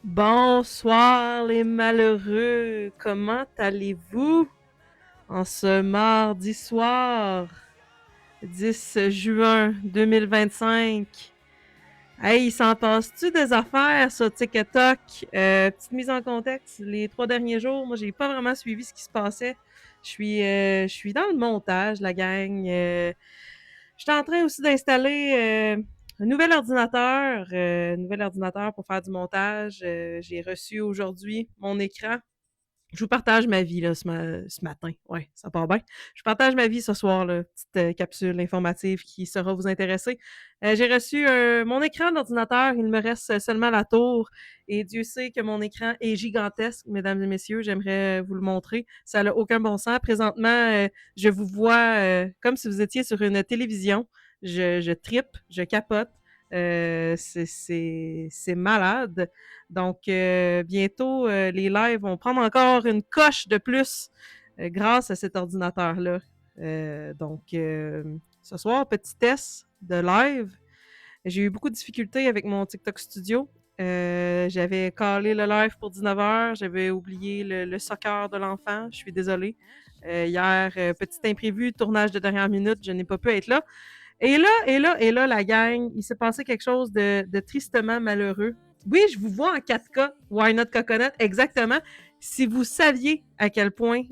Bonsoir les malheureux, comment allez-vous en ce mardi soir 10 juin 2025? Hey, il s'en passe-tu des affaires sur TikTok? Petite mise en contexte, les 3 derniers jours, moi j'ai pas vraiment suivi ce qui se passait. Je suis dans le montage, la gang. Je suis en train aussi d'installer un nouvel ordinateur pour faire du montage. J'ai reçu aujourd'hui mon écran. Je vous partage ma vie là, ce matin. Ouais, ça part bien. Je partage ma vie ce soir, là, petite capsule informative qui saura vous intéresser. J'ai reçu mon écran d'ordinateur. Il me reste seulement la tour. Et Dieu sait que mon écran est gigantesque, mesdames et messieurs. J'aimerais vous le montrer. Ça n'a aucun bon sens. Présentement, je vous vois comme si vous étiez sur une télévision. Je trippe, je capote. C'est malade. Donc, bientôt, les lives vont prendre encore une coche de plus grâce à cet ordinateur-là. Ce soir, petit test de live. J'ai eu beaucoup de difficultés avec mon TikTok Studio. J'avais calé le live pour 19h. J'avais oublié le soccer de l'enfant. Je suis désolée. Hier, petit imprévu, tournage de dernière minute. Je n'ai pas pu être là. Et là, la gang, il s'est passé quelque chose de tristement malheureux. Oui, je vous vois en 4K. Why not Coconut? Exactement. Si vous saviez à quel point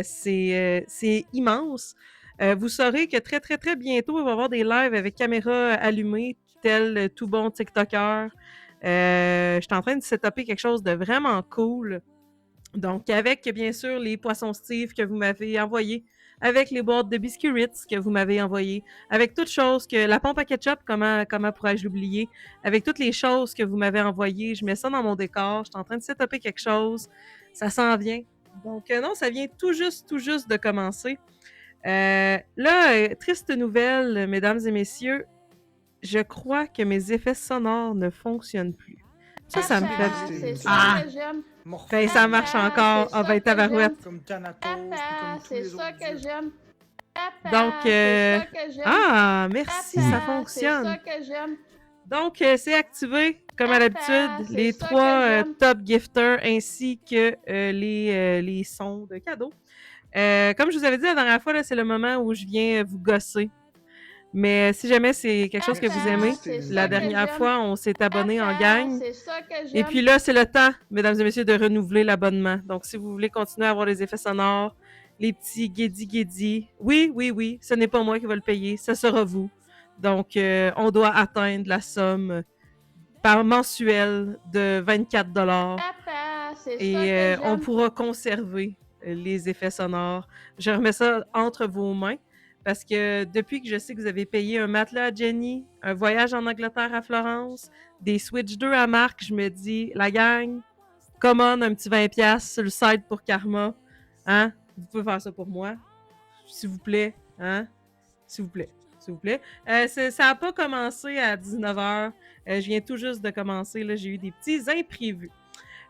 c'est immense, vous saurez que très, très, très bientôt, il va y avoir des lives avec caméra allumée, tel tout bon TikToker. Je suis en train de setuper quelque chose de vraiment cool. Donc, avec, bien sûr, les poissons Steve que vous m'avez envoyés, avec les boîtes de biscuits Ritz que vous m'avez envoyées, avec toutes choses que... La pompe à ketchup, comment pourrais-je l'oublier? Avec toutes les choses que vous m'avez envoyées, je mets ça dans mon décor, je suis en train de setuper quelque chose, ça s'en vient. Donc, non, ça vient tout juste de commencer. Là, triste nouvelle, mesdames et messieurs, je crois que mes effets sonores ne fonctionnent plus. Ça me fait... Papa, c'est ça Ah! que j'aime. Ben, ça marche Papa, encore. c'est Ah, ça ben, que j'aime. tabarouette. Comme Thanatos, puis Papa, comme tous c'est les ça autres que dieux. j'aime. Donc, Papa, c'est ça que j'aime. ah, merci, ça Papa, c'est ça fonctionne. que j'aime. Donc, c'est activé, comme à Papa, l'habitude, c'est les ça 3 que j'aime. top gifters ainsi que les sons de cadeaux. Comme je vous avais dit la dernière fois, là, c'est le moment où je viens vous gosser. Mais si jamais c'est quelque chose que vous Papa, aimez, c'est la ça que dernière j'aime. fois, on s'est abonné en Papa, gang. c'est ça que Et j'aime. puis là, c'est le temps, mesdames et messieurs, de renouveler l'abonnement. Donc, si vous voulez continuer à avoir les effets sonores, les petits guédis, oui, oui, oui, ce n'est pas moi qui va le payer, ce sera vous. Donc, on doit atteindre la somme par mensuel de 24 Papa, c'est ça et que on j'aime. pourra conserver les effets sonores. Je remets ça entre vos mains parce que depuis que je sais que vous avez payé un matelas à Jenny, un voyage en Angleterre à Florence, des Switch 2 à Marc, je me dis, la gang, commande un petit 20$ sur le site pour Karma. Hein? Vous pouvez faire ça pour moi. S'il vous plaît. Hein? S'il vous plaît. S'il vous plaît. Ça n'a pas commencé à 19h. Je viens tout juste de commencer. Là, j'ai eu des petits imprévus.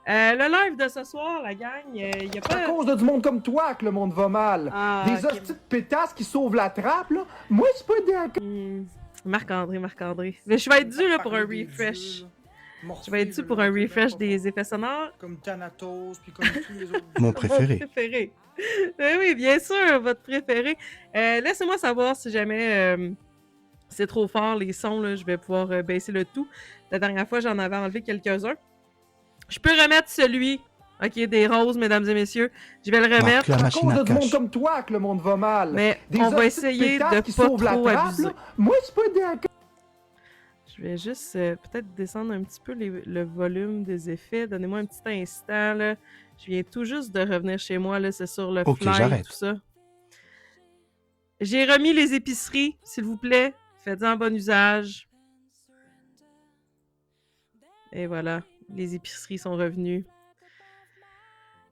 Le live de ce soir, la gang, il y a C'est à pas... cause de du monde comme toi que le monde va mal. Ah, Des ok. hosties de pétasses qui sauvent la trappe, là. Moi, c'est pas des... Marc-André. Mais je vais être dû là, pour un refresh. Je vais être dû pour un refresh des effets sonores. Comme Thanatos, puis comme tous les autres dieux. Mon préféré. Mon préféré. Oui, bien sûr, votre préféré. Laissez-moi savoir si jamais c'est trop fort les sons, là, je vais pouvoir baisser le tout. La dernière fois, j'en avais enlevé quelques-uns. Je peux remettre celui, ok, des roses, mesdames et messieurs. Je vais le remettre. La C'est à machine cause à de du monde cash. comme toi que le monde va mal. Mais Des on va hosties de essayer pétasses de qui pas sauvent la trop trappe, abuser. là. Moi, c'est pas des... Je vais juste peut-être descendre un petit peu le volume des effets. Donnez-moi un petit instant, là. Je viens tout juste de revenir chez moi, là. C'est sur le Ok, fly, j'arrête. tout ça. J'ai remis les épiceries, s'il vous plaît. Faites-en bon usage. Et voilà, les épiceries sont revenues.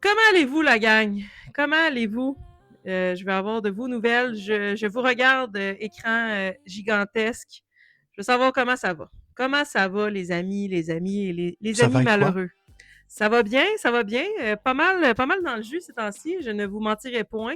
Comment allez-vous, la gang? Comment allez-vous? Je vais avoir de vos nouvelles. Je vous regarde, écran gigantesque. Je veux savoir comment ça va. Comment ça va, les amis et les Ça amis va et toi? malheureux? Ça va bien, ça va bien. Pas mal dans le jus ces temps-ci, je ne vous mentirai point.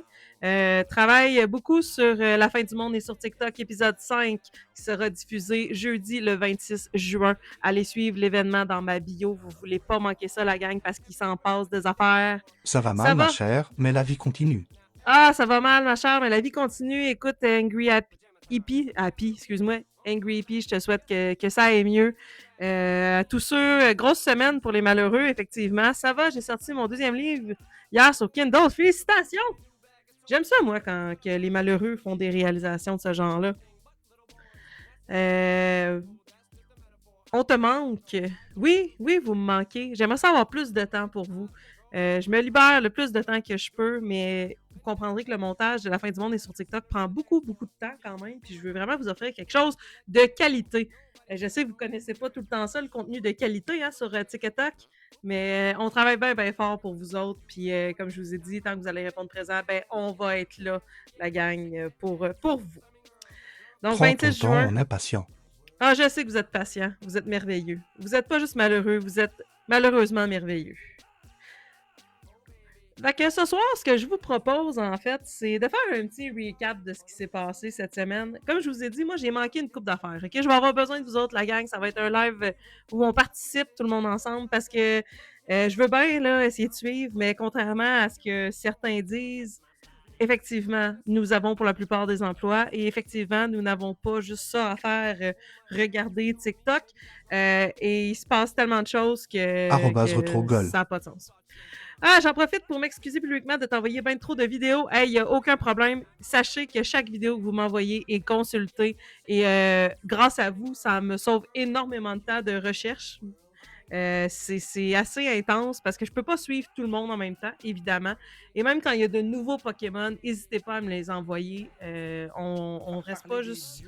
Travaille beaucoup sur La fin du monde et sur TikTok, épisode 5, qui sera diffusé jeudi le 26 juin. Allez suivre l'événement dans ma bio, vous voulez pas manquer ça, la gang, parce qu'il s'en passe des affaires. Ça va Ça mal, ma va? chère, mais la vie continue. Ah, ça va mal, ma chère, mais la vie continue. Écoute, Angry Hippie, je te souhaite que ça aille mieux. Tous ceux, grosse semaine pour les malheureux, effectivement. Ça va, j'ai sorti mon 2e livre hier sur Kindle. Félicitations! J'aime ça, moi, quand que les malheureux font des réalisations de ce genre-là. On te manque. Oui, vous me manquez. J'aimerais ça avoir plus de temps pour vous. Je me libère le plus de temps que je peux, mais vous comprendrez que le montage de La fin du monde et sur TikTok prend beaucoup, beaucoup de temps quand même, puis je veux vraiment vous offrir quelque chose de qualité. Je sais que vous connaissez pas tout le temps ça, le contenu de qualité sur TikTok, mais on travaille bien, bien fort pour vous autres, puis comme je vous ai dit, tant que vous allez répondre présent, ben on va être là, la gang, pour vous. Donc, Prends 26 ton temps, juin... on est patient. Ah, je sais que vous êtes patient, vous êtes merveilleux. Vous n'êtes pas juste malheureux, vous êtes malheureusement merveilleux. Fait que ce soir, ce que je vous propose, en fait, c'est de faire un petit recap de ce qui s'est passé cette semaine. Comme je vous ai dit, moi, j'ai manqué une couple d'affaires, OK? Je vais avoir besoin de vous autres, la gang. Ça va être un live où on participe tout le monde ensemble parce que je veux bien, là, essayer de suivre, mais contrairement à ce que certains disent, effectivement, nous avons pour la plupart des emplois et effectivement, nous n'avons pas juste ça à faire, regarder TikTok. Et il se passe tellement de choses que @retrogol. ça n'a pas de sens. Ah, j'en profite pour m'excuser publiquement de t'envoyer bien trop de vidéos. Hey, il n'y a aucun problème. Sachez que chaque vidéo que vous m'envoyez est consultée et grâce à vous, ça me sauve énormément de temps de recherche. C'est assez intense parce que je peux pas suivre tout le monde en même temps, évidemment. Et même quand il y a de nouveaux Pokémon, n'hésitez pas à me les envoyer. On reste pas juste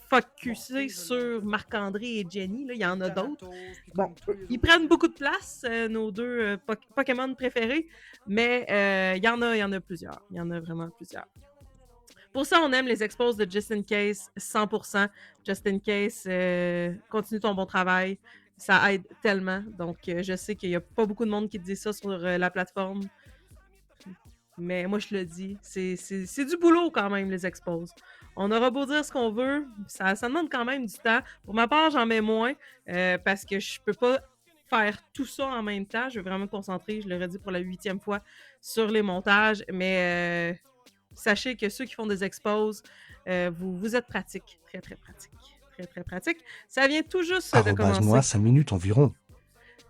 focusé sur Marc-André et Jenny. Là, il y en a d'autres. Bon, ils prennent beaucoup de place, nos deux Pokémon préférés, mais il y en a plusieurs. Il y en a vraiment plusieurs. Pour ça, on aime les expos de Just In Case 100%. Just In Case, continue ton bon travail. Ça aide tellement. Donc, je sais qu'il n'y a pas beaucoup de monde qui dit ça sur la plateforme. Mais moi, je le dis. C'est du boulot quand même, les expos. On aura beau dire ce qu'on veut. Ça demande quand même du temps. Pour ma part, j'en mets moins parce que je peux pas faire tout ça en même temps. Je veux vraiment me concentrer, je l'aurais dit pour la 8e fois, sur les montages. Mais sachez que ceux qui font des expos, vous êtes pratiques. Très, très pratiques. Très, très pratique. Ça vient tout juste de commencer. Moi, 5 minutes environ.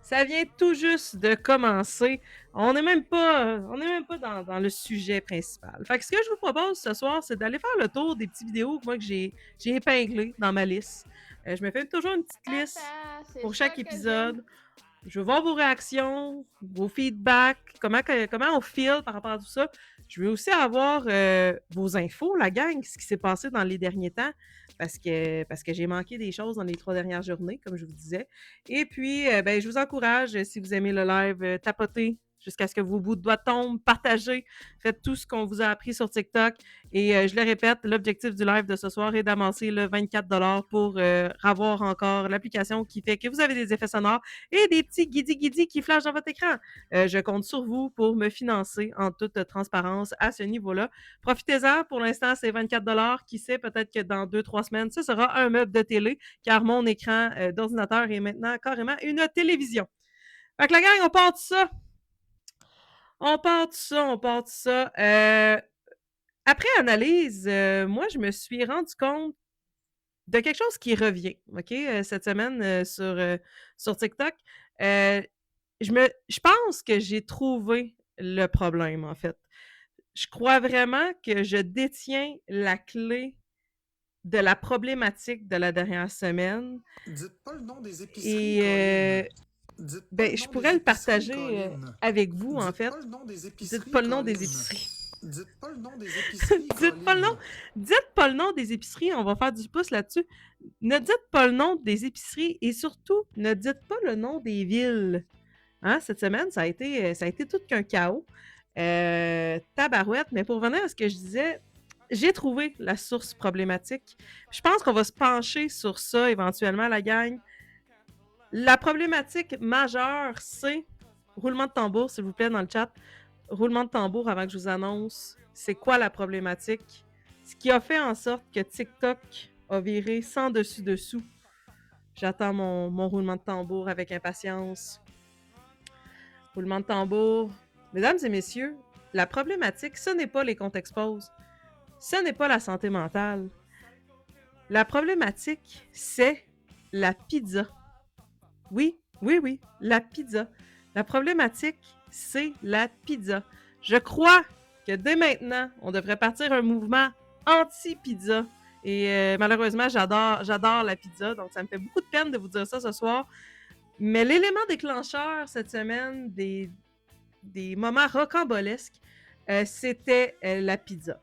Ça vient tout juste de commencer. On n'est même pas dans le sujet principal. Fait que ce que je vous propose ce soir, c'est d'aller faire le tour des petites vidéos que j'ai épinglées dans ma liste. Je me fais toujours une petite liste pour chaque épisode. Je veux voir vos réactions, vos feedbacks, comment on feel par rapport à tout ça. Je veux aussi avoir vos infos, la gang, ce qui s'est passé dans les derniers temps, parce que j'ai manqué des choses dans les 3 dernières journées, comme je vous disais. Et puis, je vous encourage, si vous aimez le live, tapotez jusqu'à ce que vos bouts de doigts tombent, partagez, faites tout ce qu'on vous a appris sur TikTok. Et je le répète, l'objectif du live de ce soir est d'amasser le 24$ pour avoir encore l'application qui fait que vous avez des effets sonores et des petits guidi-guidi qui flashent dans votre écran. Je compte sur vous pour me financer en toute transparence à ce niveau-là. Profitez-en. Pour l'instant, c'est 24$. Qui sait, peut-être que dans 2-3 semaines, ce sera un meuble de télé, car mon écran d'ordinateur est maintenant carrément une télévision. Fait que la gang, on part de ça. Après analyse, moi, je me suis rendu compte de quelque chose qui revient, OK, cette semaine sur TikTok. Je pense que j'ai trouvé le problème, en fait. Je crois vraiment que je détiens la clé de la problématique de la dernière semaine. Dites pas le nom des épiceries, Et je pourrais le partager avec vous, en fait. Dites pas le nom des épiceries. Dites pas le nom des épiceries. Dites pas le nom des épiceries, on va faire du pouce là-dessus. Ne dites pas le nom des épiceries et surtout, ne dites pas le nom des villes. Hein, cette semaine, ça a été tout qu'un chaos. Tabarouette, mais pour revenir à ce que je disais, j'ai trouvé la source problématique. Je pense qu'on va se pencher sur ça éventuellement, la gang. La problématique majeure, c'est roulement de tambour, s'il vous plaît, dans le chat. Roulement de tambour avant que je vous annonce c'est quoi la problématique. Ce qui a fait en sorte que TikTok a viré sans dessus-dessous. J'attends mon roulement de tambour avec impatience. Roulement de tambour. Mesdames et messieurs, la problématique, ce n'est pas les comptes expose. Ce n'est pas la santé mentale. La problématique, c'est la pizza. Oui, la pizza. La problématique, c'est la pizza. Je crois que dès maintenant, on devrait partir un mouvement anti-pizza. Et malheureusement, j'adore la pizza, donc ça me fait beaucoup de peine de vous dire ça ce soir. Mais l'élément déclencheur cette semaine des moments rocambolesques, c'était la pizza.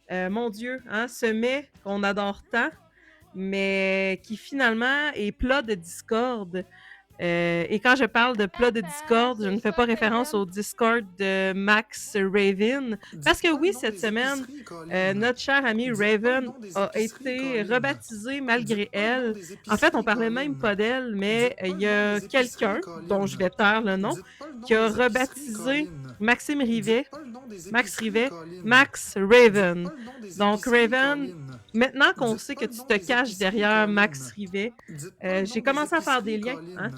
Mon Dieu, hein, ce mets qu'on adore tant, mais qui finalement est plat de discorde. Et quand je parle de plat de Discord, je ne fais pas référence au Discord de Max Raven. Parce que oui, cette semaine, notre chère amie Raven a été rebaptisée malgré elle. En fait, on parlait même pas d'elle, mais il y a quelqu'un, dont je vais taire le nom, qui a rebaptisé Max Rivet, Max Raven. Donc Raven, maintenant qu'on sait que tu te caches derrière Max Rivet, j'ai commencé à faire des liens. Hein?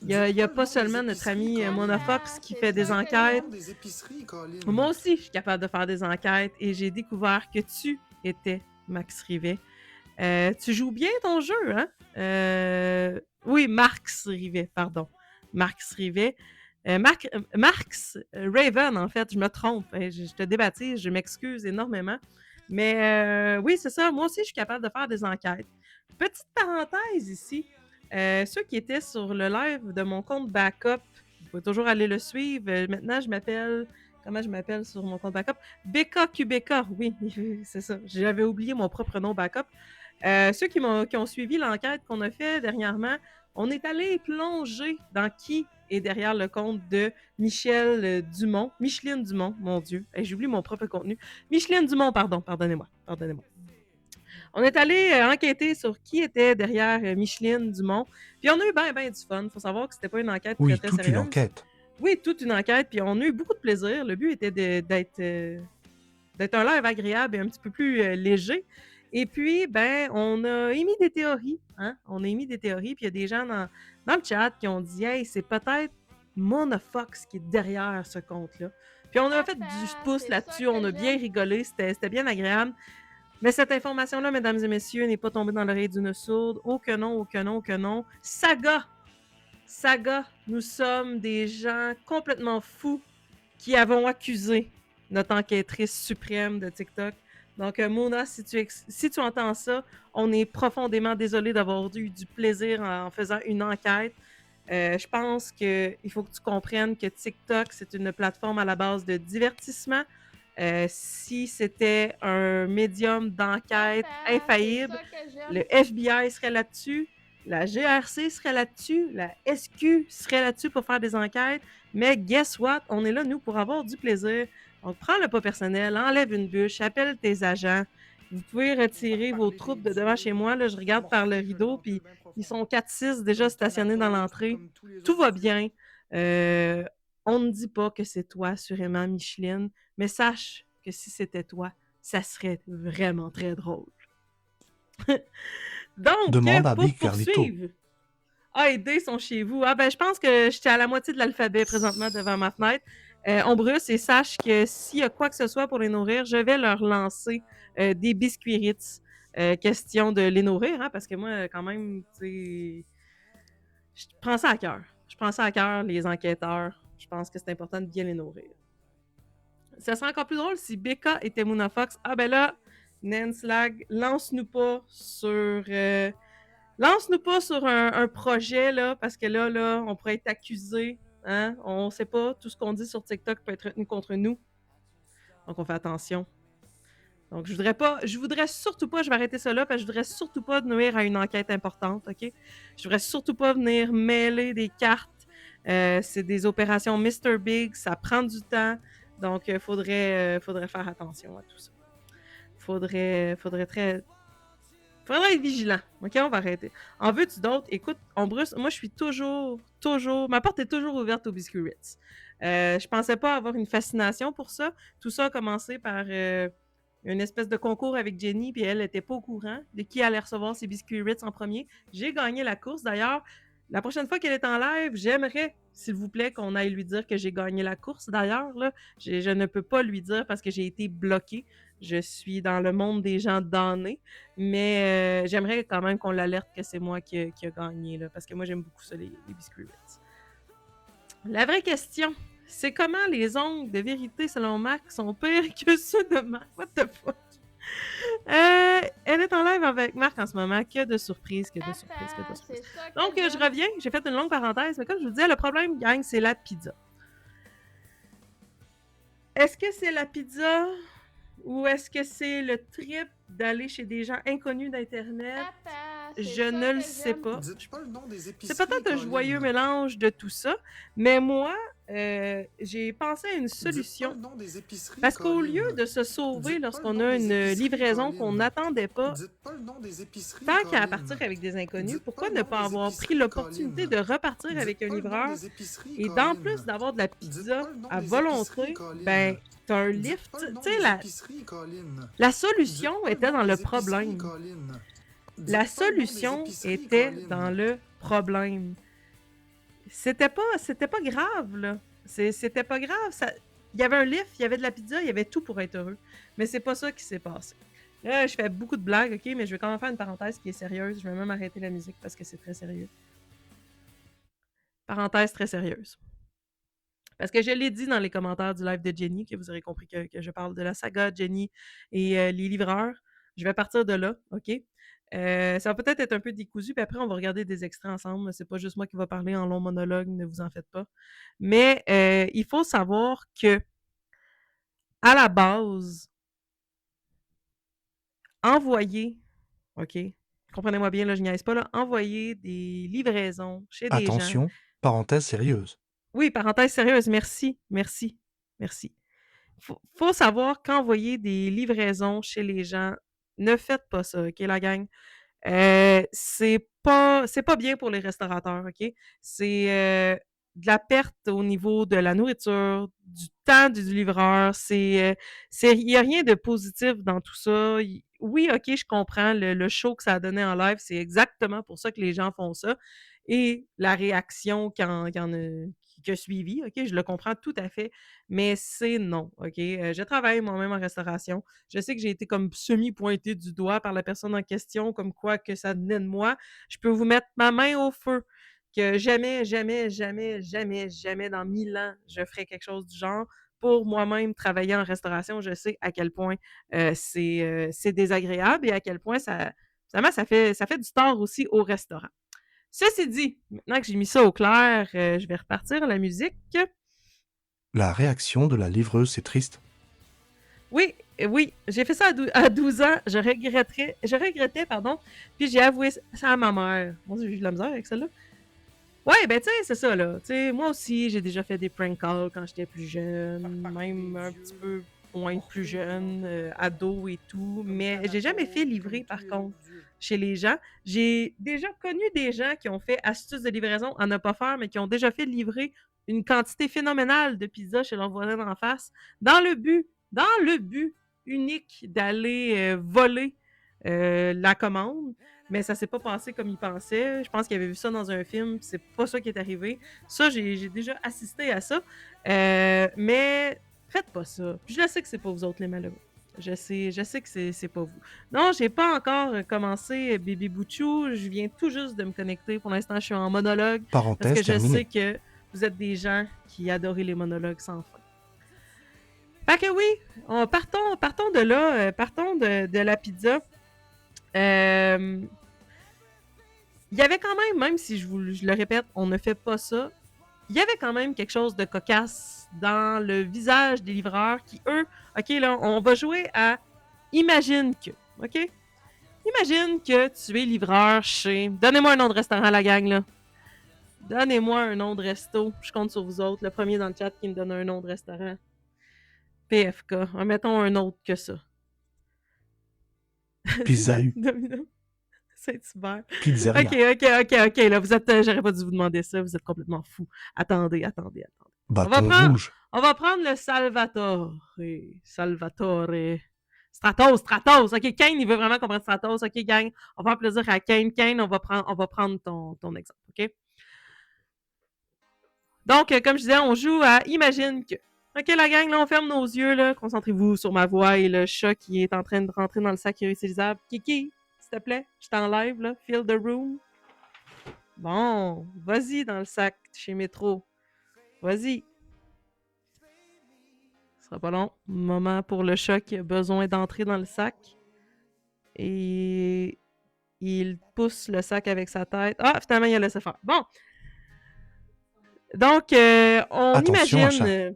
Il y a pas seulement notre ami Monofox qui fait des enquêtes. Moi aussi, je suis capable de faire des enquêtes et j'ai découvert que tu étais Max Rivet. Tu joues bien ton jeu, hein? Oui, Marx Rivet, pardon. Marx Rivet. Marx Raven, en fait, je me trompe. Je te débaptise, je m'excuse énormément. Mais oui, c'est ça. Moi aussi, je suis capable de faire des enquêtes. Petite parenthèse ici. Ceux qui étaient sur le live de mon compte backup, vous pouvez toujours aller le suivre. Maintenant, je m'appelle... Comment je m'appelle sur mon compte backup? BKQBK, oui, c'est ça. J'avais oublié mon propre nom backup. Ceux qui ont suivi l'enquête qu'on a fait dernièrement, on est allé plonger dans qui est derrière le compte de Micheline Dumont, mon Dieu. J'oublie mon propre contenu. Micheline Dumont, pardonnez-moi. On est allé enquêter sur qui était derrière Micheline Dumont. Puis on a eu ben du fun. Il faut savoir que c'était pas une enquête Oui, très toute sérieuse. une enquête. Oui, toute une enquête. Puis on a eu beaucoup de plaisir. Le but était d'être un live agréable et un petit peu plus léger. Et puis, ben, on a émis des théories. Hein? On a émis des théories. Puis il y a des gens dans le chat qui ont dit « Hey, c'est peut-être Monofox qui est derrière ce compte-là. » Puis on a fait du pouce là-dessus. On a bien rigolé. C'était bien agréable. Mais cette information-là, mesdames et messieurs, n'est pas tombée dans l'oreille d'une sourde. Oh que non. Saga, nous sommes des gens complètement fous qui avons accusé notre enquêtrice suprême de TikTok. Donc, Mona, si tu entends ça, on est profondément désolé d'avoir eu du plaisir en faisant une enquête. Je pense qu'il faut que tu comprennes que TikTok, c'est une plateforme à la base de divertissement. Si c'était un médium d'enquête infaillible, le FBI serait là-dessus, la GRC serait là-dessus, la SQ serait là-dessus pour faire des enquêtes. Mais guess what? On est là, nous, pour avoir du plaisir. Donc, prends-le pas personnel, enlève une bûche, appelle tes agents. Vous pouvez retirer vos troupes de devant chez moi. Là, je regarde par le rideau, puis ils sont 4-6 déjà stationnés dans l'entrée. Tout va bien. On ne dit pas que c'est toi, assurément, Micheline, mais sache que si c'était toi, ça serait vraiment très drôle. Donc, demande à pour Big Carlito. poursuivre... Ah, les dés sont chez vous. Ah, ben, je pense que j'étais à la moitié de l'alphabet présentement devant ma fenêtre. Ombrus, et sache que s'il y a quoi que ce soit pour les nourrir, je vais leur lancer des biscuits Ritz. Question de les nourrir, hein, parce que moi, quand même, tu sais, je prends ça à cœur. Je prends ça à cœur, les enquêteurs. Je pense que c'est important de bien les nourrir. Ça serait encore plus drôle si Becca était Monofox. Ah ben là, Nanslag, lance-nous pas sur un projet, là, parce que là, on pourrait être accusé. Hein? On sait pas, tout ce qu'on dit sur TikTok peut être retenu contre nous. Donc, on fait attention. Donc, je voudrais surtout pas, je vais arrêter ça là, parce que je voudrais surtout pas nuire à une enquête importante, OK? Je voudrais surtout pas venir mêler des cartes. C'est des opérations Mr. Big, ça prend du temps. Donc, faudrait faire attention à tout ça. Faudrait Faudrait être vigilant. OK, on va arrêter. En veux-tu d'autres? Écoute, on Bruce, moi, je suis toujours... Ma porte est toujours ouverte aux biscuits Ritz. Je pensais pas avoir une fascination pour ça. Tout ça a commencé par une espèce de concours avec Jenny, puis elle était pas au courant de qui allait recevoir ses biscuits Ritz en premier. J'ai gagné la course. D'ailleurs, la prochaine fois qu'elle est en live, j'aimerais, s'il vous plaît, qu'on aille lui dire que j'ai gagné la course. D'ailleurs, là, je ne peux pas lui dire parce que j'ai été bloquée. Je suis dans le monde des gens damnés. Mais j'aimerais quand même qu'on l'alerte que c'est moi qui a gagné, là, parce que moi, j'aime beaucoup ça, les biscuits Ritz. La vraie question, c'est comment les ongles de vérité, selon Marc, sont pires que ceux de Marc? What the fuck? Elle est en live avec Marc en ce moment. Que de surprises, que de surprises, que de surprises. Donc, je reviens. J'ai fait une longue parenthèse, mais comme je vous disais, le problème, gang, c'est la pizza. Est-ce que c'est la pizza ou est-ce que c'est le trip d'aller chez des gens inconnus d'Internet? Je ne le sais pas. Dites pas le nom des C'est épiceries, peut-être un Colin. joyeux mélange de tout ça, mais moi, j'ai pensé à une Dites pas solution. le nom des épiceries, Parce qu'au Colin. lieu de se sauver Dites pas le lorsqu'on nom a des une épiceries, livraison Colin. qu'on n'attendait pas, Dites pas le nom des épiceries, tant qu'à Colin. partir avec des inconnus, Dites pourquoi pas ne le pas nom des avoir épiceries, pris l'opportunité Colin. de repartir Dites avec un pas le nom livreur des épiceries, et d'en Colin. plus d'avoir de la Dites pizza pas le nom à des volonté, épiceries, Colin. ben, t'as un Dites lift. pas le nom Tu sais, des la épiceries, Colin. solution Dites pas le était nom dans des le épiceries, problème. Colin. Dites La pas le nom des solution épiceries, était Colin. dans le problème. C'était pas grave, là. C'était pas grave. Il y avait un lift, il y avait de la pizza, il y avait tout pour être heureux. Mais c'est pas ça qui s'est passé. Là, je fais beaucoup de blagues, OK? Mais je vais quand même faire une parenthèse qui est sérieuse. Je vais même arrêter la musique parce que c'est très sérieux. Parenthèse très sérieuse. Parce que je l'ai dit dans les commentaires du live de Jenny, que vous aurez compris que je parle de la saga Jenny et les livreurs. Je vais partir de là, OK? Ça va peut-être être un peu décousu, puis après, on va regarder des extraits ensemble. C'est pas juste moi qui va parler en long monologue, ne vous en faites pas. Mais il faut savoir que, à la base, envoyer, OK? Comprenez-moi bien, là, je niaise pas, là. Envoyer des livraisons chez des gens. Attention, parenthèse sérieuse. Oui, parenthèse sérieuse, merci. Faut savoir qu'envoyer des livraisons chez les gens, ne faites pas ça, OK, la gang? C'est pas bien pour les restaurateurs, OK? C'est de la perte au niveau de la nourriture, du temps du livreur. Il y a rien de positif dans tout ça. Oui, OK, je comprends le show que ça a donné en live. C'est exactement pour ça que les gens font ça. Et la réaction qui a suivi, OK, je le comprends tout à fait, mais c'est non, OK? Je travaille moi-même en restauration. Je sais que j'ai été comme semi-pointée du doigt par la personne en question, comme quoi que ça venait de moi. Je peux vous mettre ma main au feu que jamais, jamais, jamais, jamais, jamais dans 1000 ans, je ferai quelque chose du genre. Pour moi-même travailler en restauration, je sais à quel point c'est désagréable et à quel point ça fait du tort aussi au restaurant. Ceci dit, maintenant que j'ai mis ça au clair, je vais repartir à la musique. La réaction de la livreuse, c'est triste. Oui, j'ai fait ça à 12 ans. Je regrettais, puis j'ai avoué ça à ma mère. Mon Dieu, j'ai eu de la misère avec celle-là. Ouais, ben tu sais, c'est ça, là. Tu sais, moi aussi, j'ai déjà fait des prank calls quand j'étais plus jeune, même un petit peu moins plus jeune, ado et tout, mais j'ai jamais fait livrer, par contre, chez les gens. J'ai déjà connu des gens qui ont fait astuces de livraison à ne pas faire, mais qui ont déjà fait livrer une quantité phénoménale de pizza chez leurs voisins d'en face, dans le but unique d'aller voler la commande. Mais ça s'est pas passé comme il pensait. Je pense qu'il avait vu ça dans un film, c'est pas ça qui est arrivé. Ça, j'ai déjà assisté à ça. Mais faites pas ça. Puis je sais que c'est pas vous autres les malheureux. Je sais que c'est pas vous. Non, j'ai pas encore commencé Bébé Bouchou. Je viens tout juste de me connecter. Pour l'instant, je suis en monologue. Parenthèse Parce que je terminée. sais que vous êtes des gens qui adorent les monologues sans fin. Fait que oui, partons de là. Partons de la pizza. Il y avait quand même si je le répète, on ne fait pas ça, il y avait quand même quelque chose de cocasse dans le visage des livreurs qui, eux, OK, là, on va jouer à imagine que, OK? Imagine que tu es livreur chez... Donnez-moi un nom de restaurant, la gang, là. Donnez-moi un nom de resto. Je compte sur vous autres. Le premier dans le chat qui me donne un nom de restaurant. PFK. Mettons un autre que ça. Pizza U. Saint-Hubert. Pizzeria. OK. Là, vous êtes... j'aurais pas dû vous demander ça. Vous êtes complètement fou. Attendez. Bâton rouge. On va prendre le Salvatore. Stratos. OK, Kane, il veut vraiment qu'on prenne Stratos. OK, gang, on va faire plaisir à Kane. Kane, on va prendre ton exemple, OK? Donc, comme je disais, on joue à Imagine que. OK, la gang, là, on ferme nos yeux, là. Concentrez-vous sur ma voix et le chat qui est en train de rentrer dans le sac réutilisable. Kiki, s'il te plaît, je t'en live, là. Fill the room. Bon, vas-y dans le sac chez Métro. Vas-y. Ce sera pas long. Moment pour le chat qui a besoin d'entrer dans le sac. Et il pousse le sac avec sa tête. Ah, finalement, il a laissé faire. Bon. Donc, on Attention, imagine... achat.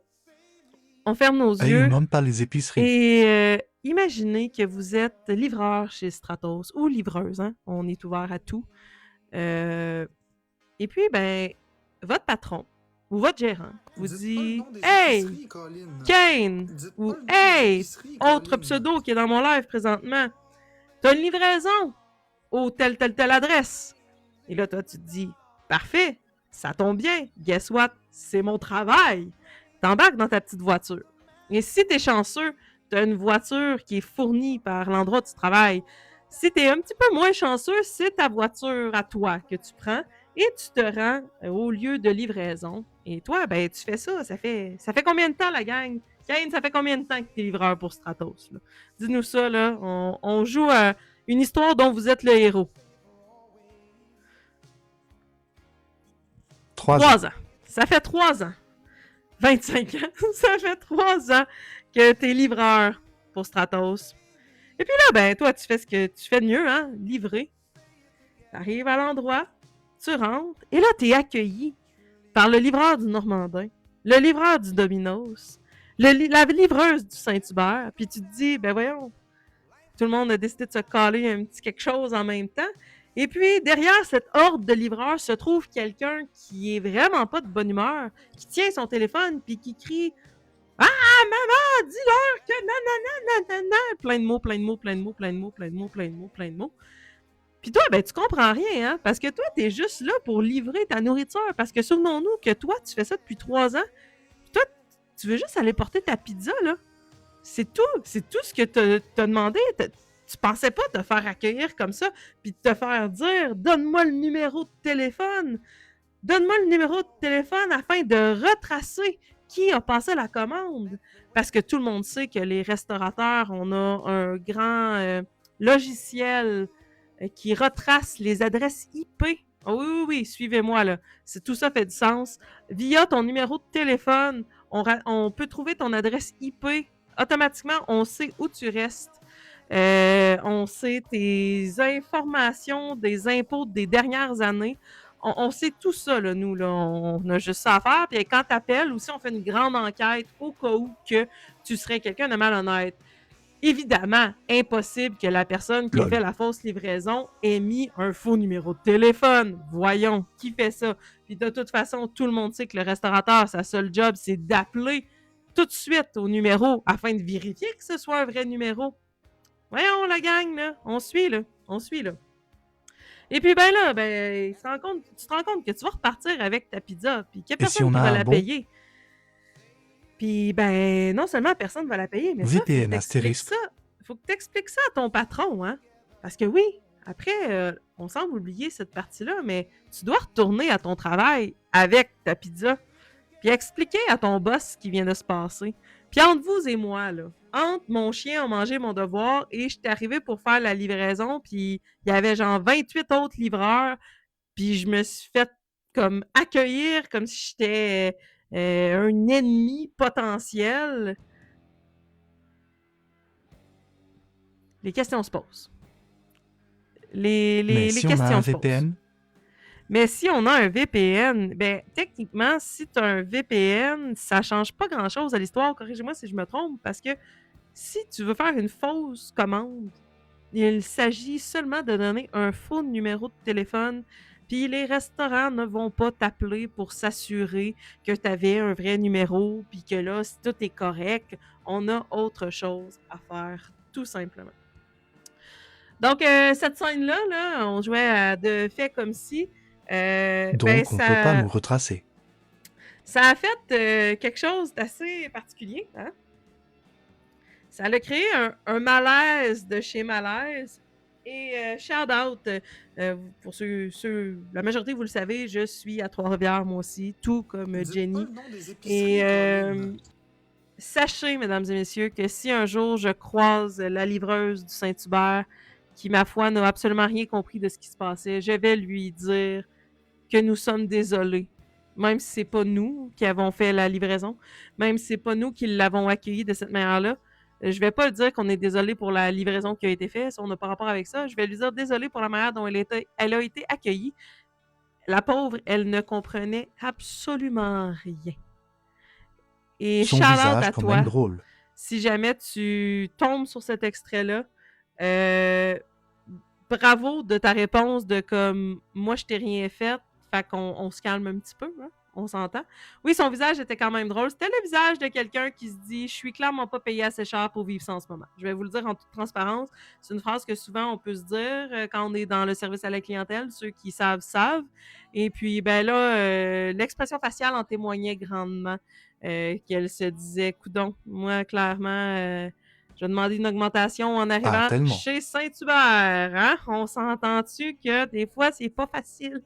on ferme nos Et yeux. il monte par les épiceries. Et imaginez que vous êtes livreur chez Stratos ou livreuse. Hein? On est ouvert à tout. Et puis, ben, votre patron ou votre gérant vous Dites dit pas le nom des Hey, épiceries, Colin. Kane! Dites Ou pas le nom des Hey, épiceries, autre Colin. pseudo qui est dans mon live présentement. T'as une livraison au telle adresse. Et là, toi, tu te dis Parfait, ça tombe bien. Guess what? C'est mon travail. T'embarques dans ta petite voiture. Et si t'es chanceux, t'as une voiture qui est fournie par l'endroit où tu travailles. Si t'es un petit peu moins chanceux, c'est ta voiture à toi que tu prends et tu te rends au lieu de livraison. Et toi, ben, tu fais ça. Ça fait combien de temps, la gang? Kane, ça fait combien de temps que t'es livreur pour Stratos? Là? Dis-nous ça, là. On joue à une histoire dont vous êtes le héros. 3 ans. Ça fait 3 ans. 25 ans. Ça fait 3 ans que t'es livreur pour Stratos. Et puis là, ben, toi, tu fais ce que tu fais de mieux, hein? Livrer. T'arrives à l'endroit, tu rentres, et là, t'es accueilli par le livreur du Normandin, le livreur du Domino's, la livreuse du Saint-Hubert, puis tu te dis, ben voyons, tout le monde a décidé de se caler un petit quelque chose en même temps. Et puis, derrière cette horde de livreurs se trouve quelqu'un qui est vraiment pas de bonne humeur, qui tient son téléphone, puis qui crie « Ah, maman, dis-leur que nanana. Plein de mots. Puis toi, ben, tu comprends rien, hein? Parce que toi, t'es juste là pour livrer ta nourriture. Parce que souvenons-nous que toi, tu fais ça depuis 3 ans. Puis toi, tu veux juste aller porter ta pizza, là. C'est tout ce que t'as demandé. Tu pensais pas te faire accueillir comme ça, puis te faire dire « Donne-moi le numéro de téléphone. Donne-moi le numéro de téléphone afin de retracer qui a passé la commande. » Parce que tout le monde sait que les restaurateurs, on a un grand logiciel qui retrace les adresses IP. Oh oui, suivez-moi là. Tout ça fait du sens. Via ton numéro de téléphone, on peut trouver ton adresse IP. Automatiquement, on sait où tu restes. On sait tes informations des impôts des dernières années. On sait tout ça, là, nous. Là. On a juste ça à faire. Puis quand t'appelles, aussi, on fait une grande enquête au cas où que tu serais quelqu'un de malhonnête. Évidemment, impossible que la personne qui a fait la fausse livraison ait mis un faux numéro de téléphone. Voyons, qui fait ça? Puis de toute façon, tout le monde sait que le restaurateur, sa seule job, c'est d'appeler tout de suite au numéro afin de vérifier que ce soit un vrai numéro. Voyons, la gang, là. On suit, là. Et puis, ben là, ben, tu te rends compte que tu vas repartir avec ta pizza, puis qu'il n'y a personne qui va la payer. Puis, ben, non seulement personne va la payer, mais VPN ça, faut que tu expliques ça à ton patron, hein. Parce que oui, après, on semble oublier cette partie-là, mais tu dois retourner à ton travail avec ta pizza, puis expliquer à ton boss ce qui vient de se passer. Puis entre vous et moi, là, entre mon chien a mangé mon devoir et j'étais arrivé pour faire la livraison, puis il y avait genre 28 autres livreurs, puis je me suis fait comme accueillir comme si j'étais un ennemi potentiel. Les questions se posent. Mais si on a un VPN? Mais si on a un VPN, ben techniquement, si tu as un VPN, ça change pas grand-chose à l'histoire. Corrigez-moi si je me trompe, parce que si tu veux faire une fausse commande, il s'agit seulement de donner un faux numéro de téléphone, puis les restaurants ne vont pas t'appeler pour s'assurer que tu avais un vrai numéro, puis que là, si tout est correct, on a autre chose à faire, tout simplement. Donc, cette scène-là, là, on jouait à de fait comme si. Donc on ne peut pas nous retracer. Ça a fait quelque chose d'assez particulier. Hein? Ça a créé un malaise de chez Malaise. Et shout out, pour la majorité, vous le savez, je suis à Trois-Rivières, moi aussi, tout comme Dites Jenny. pas le nom des épiceries, Colin. Sachez, mesdames et messieurs, que si un jour je croise la livreuse du Saint-Hubert, qui, ma foi, n'a absolument rien compris de ce qui se passait, je vais lui dire que nous sommes désolés. Même si c'est pas nous qui avons fait la livraison, même si c'est pas nous qui l'avons accueilli de cette manière-là, je vais pas lui dire qu'on est désolé pour la livraison qui a été faite, ça, on n'a pas rapport avec ça. Je vais lui dire désolé pour la manière dont elle a été accueillie. La pauvre, elle ne comprenait absolument rien. Et Son shout-out visage à quand toi, même drôle. si jamais tu tombes sur cet extrait-là, bravo de ta réponse de comme moi je t'ai rien fait, fait qu'on se calme un petit peu, hein? On s'entend. Oui, son visage était quand même drôle. C'était le visage de quelqu'un qui se dit « Je suis clairement pas payé assez cher pour vivre ça en ce moment. » Je vais vous le dire en toute transparence. C'est une phrase que souvent on peut se dire quand on est dans le service à la clientèle. Ceux qui savent, savent. Et puis, ben là, l'expression faciale en témoignait grandement. Qu'elle se disait « Coudon, moi, clairement... je vais demander une augmentation en arrivant chez Saint-Hubert. Hein? On s'entend-tu que des fois, c'est pas facile?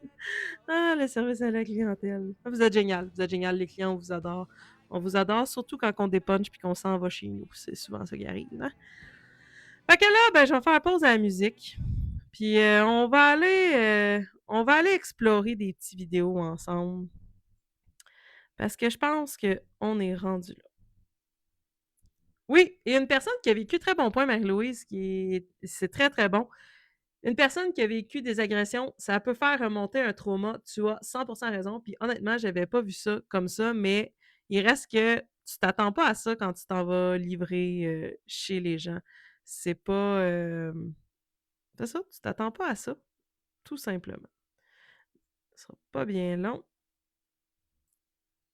Ah, le service à la clientèle. Vous êtes génial. Vous êtes génial. Les clients, on vous adore. On vous adore, surtout quand on dépunch puis qu'on s'en va chez nous. C'est souvent ça qui arrive. Hein? Fait que là, ben, je vais faire pause à la musique. Puis on va aller explorer des petites vidéos ensemble. Parce que je pense qu'on est rendu là. Oui, et une personne qui a vécu, très bon point, Marie-Louise, c'est très, très bon. Une personne qui a vécu des agressions, ça peut faire remonter un trauma. Tu as 100% raison. Puis honnêtement, j'avais pas vu ça comme ça, mais il reste que tu t'attends pas à ça quand tu t'en vas livrer chez les gens. C'est pas... c'est ça, tu t'attends pas à ça, tout simplement. Ça sera pas bien long.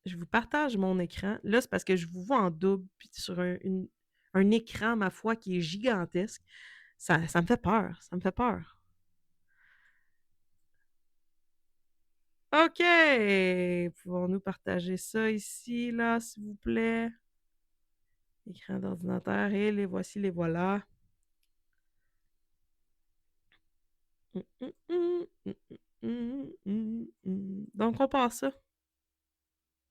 Je vous partage mon écran. Là, c'est parce que je vous vois en double, puis sur un écran, ma foi, qui est gigantesque. Ça me fait peur. Ça me fait peur. OK! Pouvons-nous partager ça ici, là, s'il vous plaît? Écran d'ordinateur, et les voici, les voilà. Donc, on passe ça.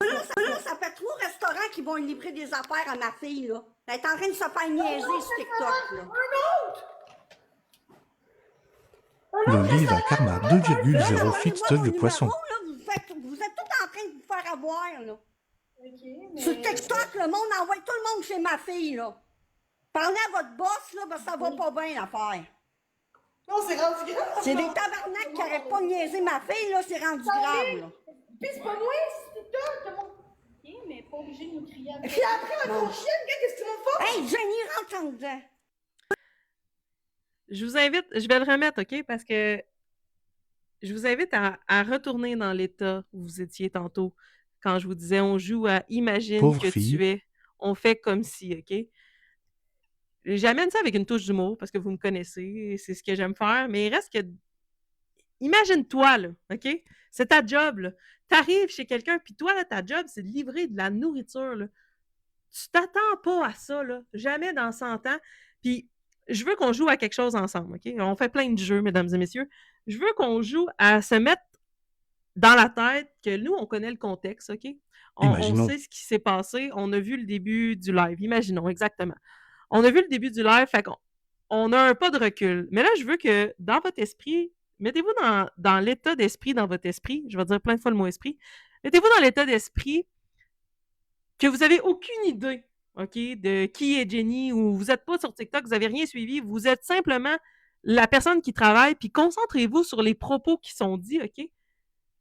Là, ça fait 3 restaurants qui vont livrer des affaires à ma fille, là. Elle est en train de se faire niaiser sur TikTok, là. Le livre à karma 2,0 fixe de poisson. Vous êtes tous en train de vous faire avoir, là. Okay, sur TikTok, le monde envoie tout le monde chez ma fille, là. Parlez à votre boss, là, parce que ça va pas bien, l'affaire. Non, c'est rendu grave. C'est des tabarnaks qui arrêtent pas de niaiser ma fille, là, c'est rendu grave, là. Puis c'est pas moi, c'est TikTok, OK, mais pas obligé de nous crier après. Puis après, la prochaine, qu'est-ce que tu vas faire? Hey, Jenny, rentre en dedans. Je vous invite, je vais le remettre, OK? Parce que je vous invite à retourner dans l'état où vous étiez tantôt, quand je vous disais on joue à imagine Pauvre que fille. tu es. On fait comme si, OK? J'amène ça avec une touche d'humour parce que vous me connaissez, c'est ce que j'aime faire, mais il reste que. Imagine-toi, là, OK? C'est ta job, là. T'arrives chez quelqu'un, puis toi, là, ta job, c'est de livrer de la nourriture, là. Tu t'attends pas à ça, là. Jamais dans 100 ans. Puis, je veux qu'on joue à quelque chose ensemble, OK? On fait plein de jeux, mesdames et messieurs. Je veux qu'on joue à se mettre dans la tête que nous, on connaît le contexte, OK? On sait ce qui s'est passé. On a vu le début du live. Imaginons, exactement. On a vu le début du live, fait qu'on a un pas de recul. Mais là, je veux que dans votre esprit, mettez-vous dans l'état d'esprit, dans votre esprit, je vais dire plein de fois le mot esprit, mettez-vous dans l'état d'esprit que vous n'avez aucune idée, OK, de qui est Jenny, ou vous n'êtes pas sur TikTok, vous n'avez rien suivi, vous êtes simplement la personne qui travaille, puis concentrez-vous sur les propos qui sont dits, OK?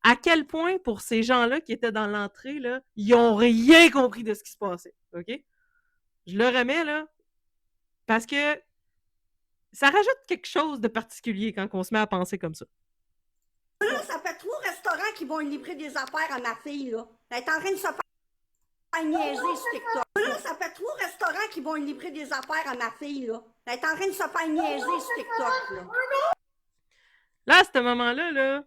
À quel point, pour ces gens-là qui étaient dans l'entrée, là, ils n'ont rien compris de ce qui se passait, OK? Je le remets, là, parce que ça rajoute quelque chose de particulier quand on se met à penser comme ça. Là, ça fait 3 restaurants qui vont livrer des affaires à ma fille, là. Elle est en train de se faire faire niaiser sur TikTok. Là, ça fait 3 restaurants qui vont livrer des affaires à ma fille, là. Elle est en train de se faire niaiser sur TikTok, là. Là, à ce moment-là, là,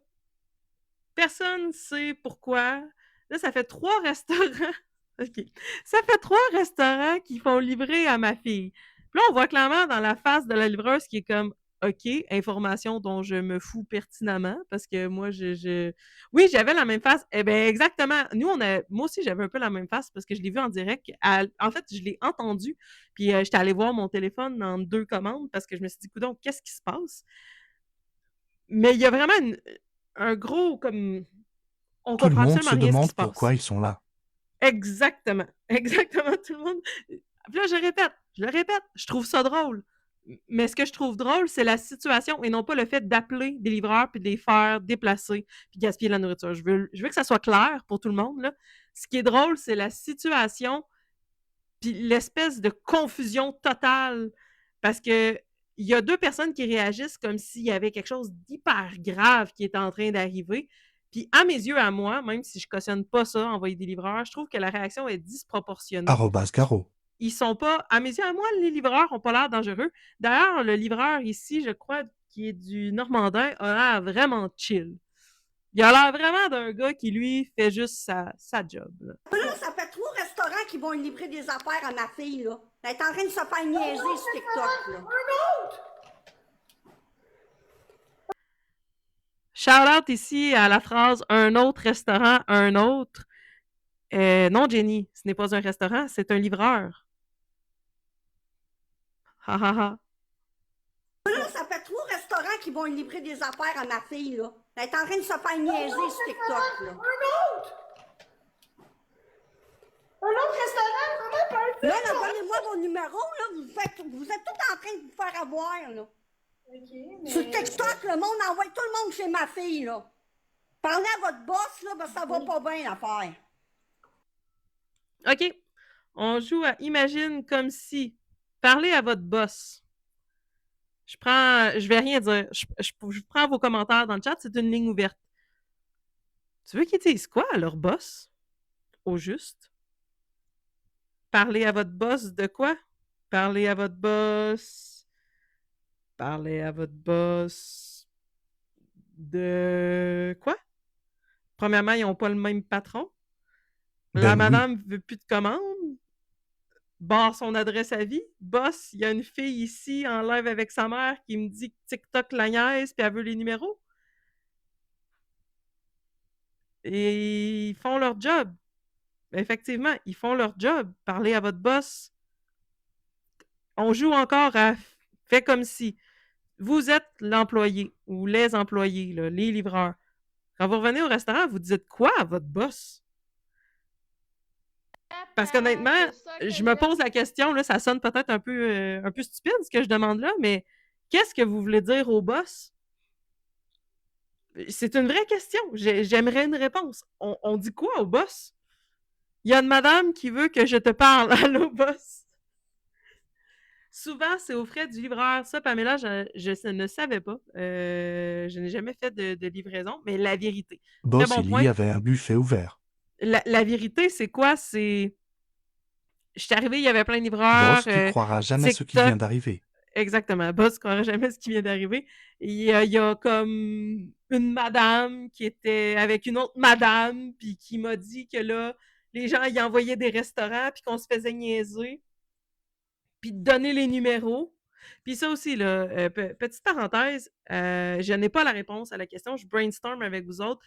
personne ne sait pourquoi. Là, ça fait 3 restaurants. OK. Ça fait 3 restaurants qui font livrer à ma fille. Puis là, on voit clairement dans la face de la livreuse qui est comme OK, information dont je me fous pertinemment parce que moi, Oui, j'avais la même face. Eh bien, exactement. Moi aussi, j'avais un peu la même face parce que je l'ai vu en direct. En fait, je l'ai entendu. Puis j'étais allée voir mon téléphone en 2 commandes parce que je me suis dit, coudonc, qu'est-ce qui se passe? Mais il y a vraiment un gros comme. On Tout le comprend monde absolument se rien ce qui demande se passe. pourquoi ils sont là. Exactement. Exactement, tout le monde. Puis là, je le répète, je trouve ça drôle. Mais ce que je trouve drôle, c'est la situation et non pas le fait d'appeler des livreurs puis de les faire déplacer puis gaspiller la nourriture. Je veux que ça soit clair pour tout le monde, là. Ce qui est drôle, c'est la situation puis l'espèce de confusion totale parce que il y a 2 personnes qui réagissent comme s'il y avait quelque chose d'hyper grave qui était en train d'arriver. Puis à mes yeux, à moi, même si je cautionne pas ça, envoyer des livreurs, je trouve que la réaction est disproportionnée. @Garo. Ils sont pas, à mes yeux, à moi, les livreurs ont pas l'air dangereux. D'ailleurs, le livreur ici, je crois, qui est du Normandin, a l'air vraiment chill. Il a l'air vraiment d'un gars qui, lui, fait juste sa job. Là. Là, ça fait 3 restaurants qui vont livrer des affaires à ma fille, là. Elle est en train de se faire niaiser sur TikTok, là. Shout-out ici à la phrase « un autre restaurant, un autre ». Non, Jenny, ce n'est pas un restaurant, c'est un livreur. Ha ha ha. Là, ça fait 3 restaurants qui vont livrer des affaires à ma fille, là. Elle est en train de se faire niaiser sur TikTok, là. Un autre restaurant, vraiment pas un Là, donnez-moi vos numéros, là. Vous êtes tous en train de vous faire avoir, là. OK, mais... Sur TikTok, le monde envoie tout le monde chez ma fille, là. Parlez à votre boss, là, ben ça va pas bien, l'affaire. OK. On joue à Imagine comme si. Parlez à votre boss. Je vais rien dire. Je prends vos commentaires dans le chat, c'est une ligne ouverte. Tu veux qu'ils disent quoi à leur boss? Au juste? Parlez à votre boss de quoi? Parlez à votre boss. Parlez à votre boss de quoi? Premièrement, ils n'ont pas le même patron. La madame veut plus de commandes. Barre son adresse à vie. Boss, il y a une fille ici en live avec sa mère qui me dit que TikTok la niaise puis elle veut les numéros. Et ils font leur job. Effectivement, ils font leur job. Parlez à votre boss. On joue encore à fait comme si vous êtes l'employé ou les employés, là, les livreurs. Quand vous revenez au restaurant, vous dites quoi à votre boss? Parce qu'honnêtement, je me pose la question, là, ça sonne peut-être un peu stupide ce que je demande là, mais qu'est-ce que vous voulez dire au boss? C'est une vraie question. J'aimerais une réponse. On dit quoi au boss? Il y a une madame qui veut que je te parle. Allô, boss? Souvent, c'est aux frais du livreur. Ça, Pamela, je ne savais pas. Je n'ai jamais fait de livraison, mais la vérité. Boss, Très bon il point. y avait un buffet ouvert. La vérité, c'est quoi? C'est... Je suis arrivée, il y avait plein de livreurs. Boss, tu croiras jamais ce qui vient d'arriver. Exactement. Boss, tu croiras jamais ce qui vient d'arriver. Il y a comme une madame qui était avec une autre madame, puis qui m'a dit que là, les gens y envoyaient des restaurants, puis qu'on se faisait niaiser, puis de donner les numéros. Puis ça aussi, là, petite parenthèse, je n'ai pas la réponse à la question, je brainstorm avec vous autres.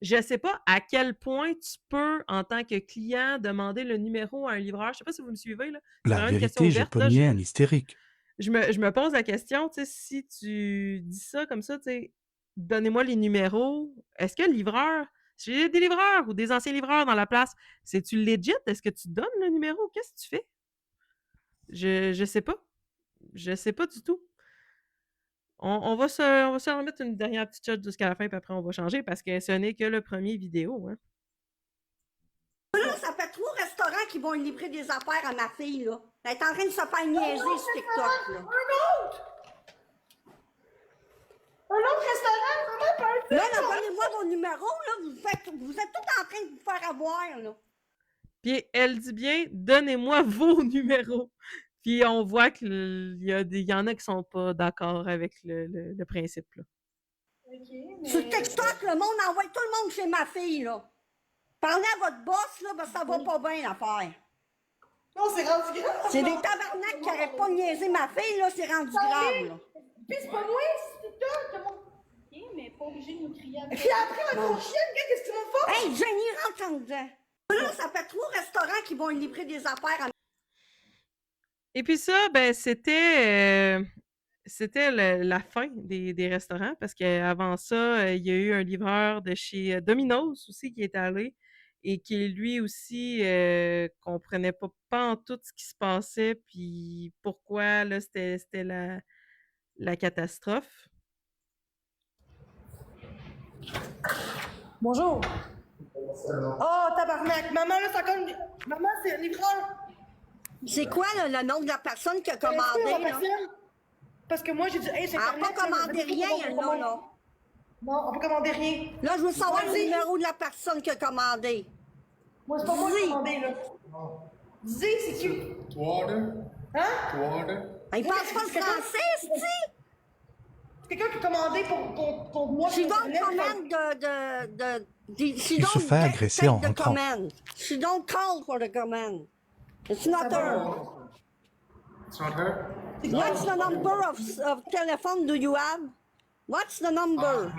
Je ne sais pas à quel point tu peux, en tant que client, demander le numéro à un livreur. Je ne sais pas si vous me suivez, là. C'est La vraiment une question vérité, j'ai ouverte, là. pogné un hystérique. Je me pose la question, tu sais, si tu dis ça comme ça, tu sais, donnez-moi les numéros. Est-ce que le livreur, si j'ai des livreurs ou des anciens livreurs dans la place, c'est-tu legit? Est-ce que tu donnes le numéro? Qu'est-ce que tu fais? Je sais pas. Je sais pas du tout. On va se remettre une dernière petite shot jusqu'à la fin, puis après on va changer parce que ce n'est que le premier vidéo, hein. Là, ça fait 3 restaurants qui vont livrer des affaires à ma fille, là. Elle est en train de se faire niaiser sur TikTok, là. Un autre restaurant, vraiment pas un Là, donnez-moi vos numéros, là. Vous êtes tous en train de vous faire avoir, là. Puis elle dit bien, donnez-moi vos numéros. Puis on voit qu'il y en a qui sont pas d'accord avec le principe, là. Sur TikTok, le monde envoie tout le monde chez ma fille, là. Parlez à votre boss, là, ça va pas bien, l'affaire. Non, c'est rendu grave. C'est des tabarnaks qui n'arrêtent pas de niaiser ma fille, là, c'est rendu grave, là. Puis c'est pas moi, c'est toi, tout le monde. Ok, mais pas obligé de nous crier après. Puis après, la grosse chienne, qu'est-ce que tu m'en fais? Hey, Jenny, rentre en dedans. Là, ça fait 3 restaurants qui vont livrer des affaires à... Et puis ça, ben c'était la fin des restaurants parce qu'avant ça, il y a eu un livreur de chez Domino's aussi qui est allé et qui lui aussi comprenait pas en tout ce qui se passait puis pourquoi là c'était la catastrophe. Bonjour. Oh, tabarnak. Maman, là, ça compte. Maman, c'est un livreur. C'est quoi, là, le nom de la personne qui a commandé, la là? personne? Parce que moi, j'ai dit, hey, c'est Elle n'a pas commandé rien, non, non. Non, on peut commander rien. Là, je veux savoir le Vas-y. numéro de la personne qui a commandé. Moi, c'est pas moi qui ai Dis. commandé, là. Dis, c'est qui? To order? Hein? To order? Il parle pas le c'est quelqu'un- français, c'est C'est quelqu'un qui a commandé pour moi. She sur don't Internet, command she Il se don't fait take agresser en the rentrant. command. She don't call for the command. It's not her. It's not her? What's the number of telephone do you have? What's the number?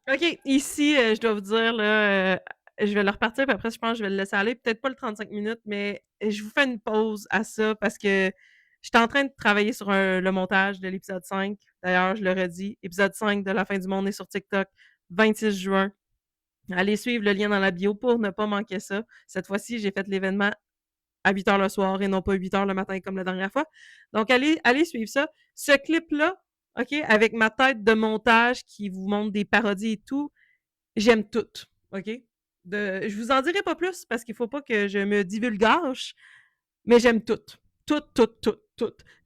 OK, ici, je dois vous dire, là, je vais le repartir, puis après, je pense que je vais le laisser aller. Peut-être pas le 35 minutes, mais je vous fais une pause à ça parce que j'étais en train de travailler sur le montage de l'épisode 5. D'ailleurs, je le redis, épisode 5 de La fin du monde est sur TikTok, 26 juin. Allez suivre le lien dans la bio pour ne pas manquer ça. Cette fois-ci, j'ai fait l'événement à 8 h le soir et non pas 8 h le matin comme la dernière fois. Donc, allez suivre ça. Ce clip-là, OK, avec ma tête de montage qui vous montre des parodies et tout, j'aime tout, OK? Je vous en dirai pas plus parce qu'il faut pas que je me divulgage, mais j'aime tout. Tout.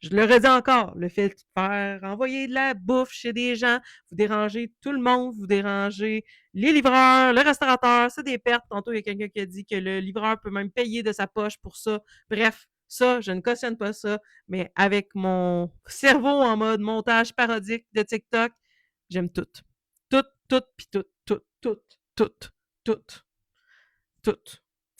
Je le redis encore, le fait de faire envoyer de la bouffe chez des gens, vous dérangez tout le monde, vous dérangez les livreurs, le restaurateur, c'est des pertes. Tantôt, il y a quelqu'un qui a dit que le livreur peut même payer de sa poche pour ça. Bref, ça, je ne cautionne pas ça, mais avec mon cerveau en mode montage parodique de TikTok, j'aime tout. Puis tout.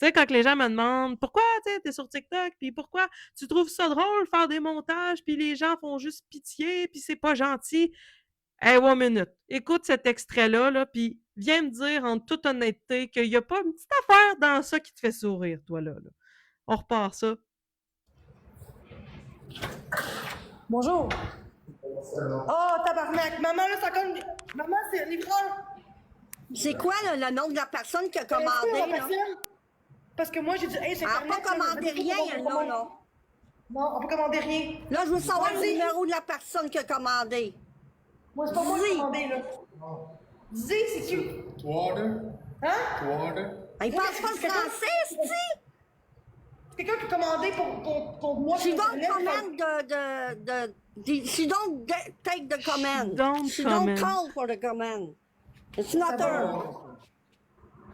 Tu sais, quand les gens me demandent pourquoi t'es sur TikTok, puis pourquoi tu trouves ça drôle faire des montages, puis les gens font juste pitié, puis c'est pas gentil. Hey, one minute. Écoute cet extrait-là, là, puis viens me dire en toute honnêteté qu'il n'y a pas une petite affaire dans ça qui te fait sourire, toi, là. On repart ça. Bonjour. Oh, tabarnak. Maman, là, ça compte. Maman, c'est un livreur. C'est quoi, là, le nom de la personne qui a la commandé, là? personne? Parce que moi, j'ai dit, hey, c'est Elle n'a Internet, pas là, commandé rien, non, non. Non, on peut commander rien. Là, je veux savoir le Vas-y. numéro de la personne qui a commandé. Moi, c'est pas moi qui ai Dis. commandé, là. Dis, c'est qui? To order? Hein? To order? Il parle pas le français, c'est C'est quelqu'un qui a commandé pour moi. She sur don't Internet, command she don't take the command. She don't don't command. call for the command. It's not her.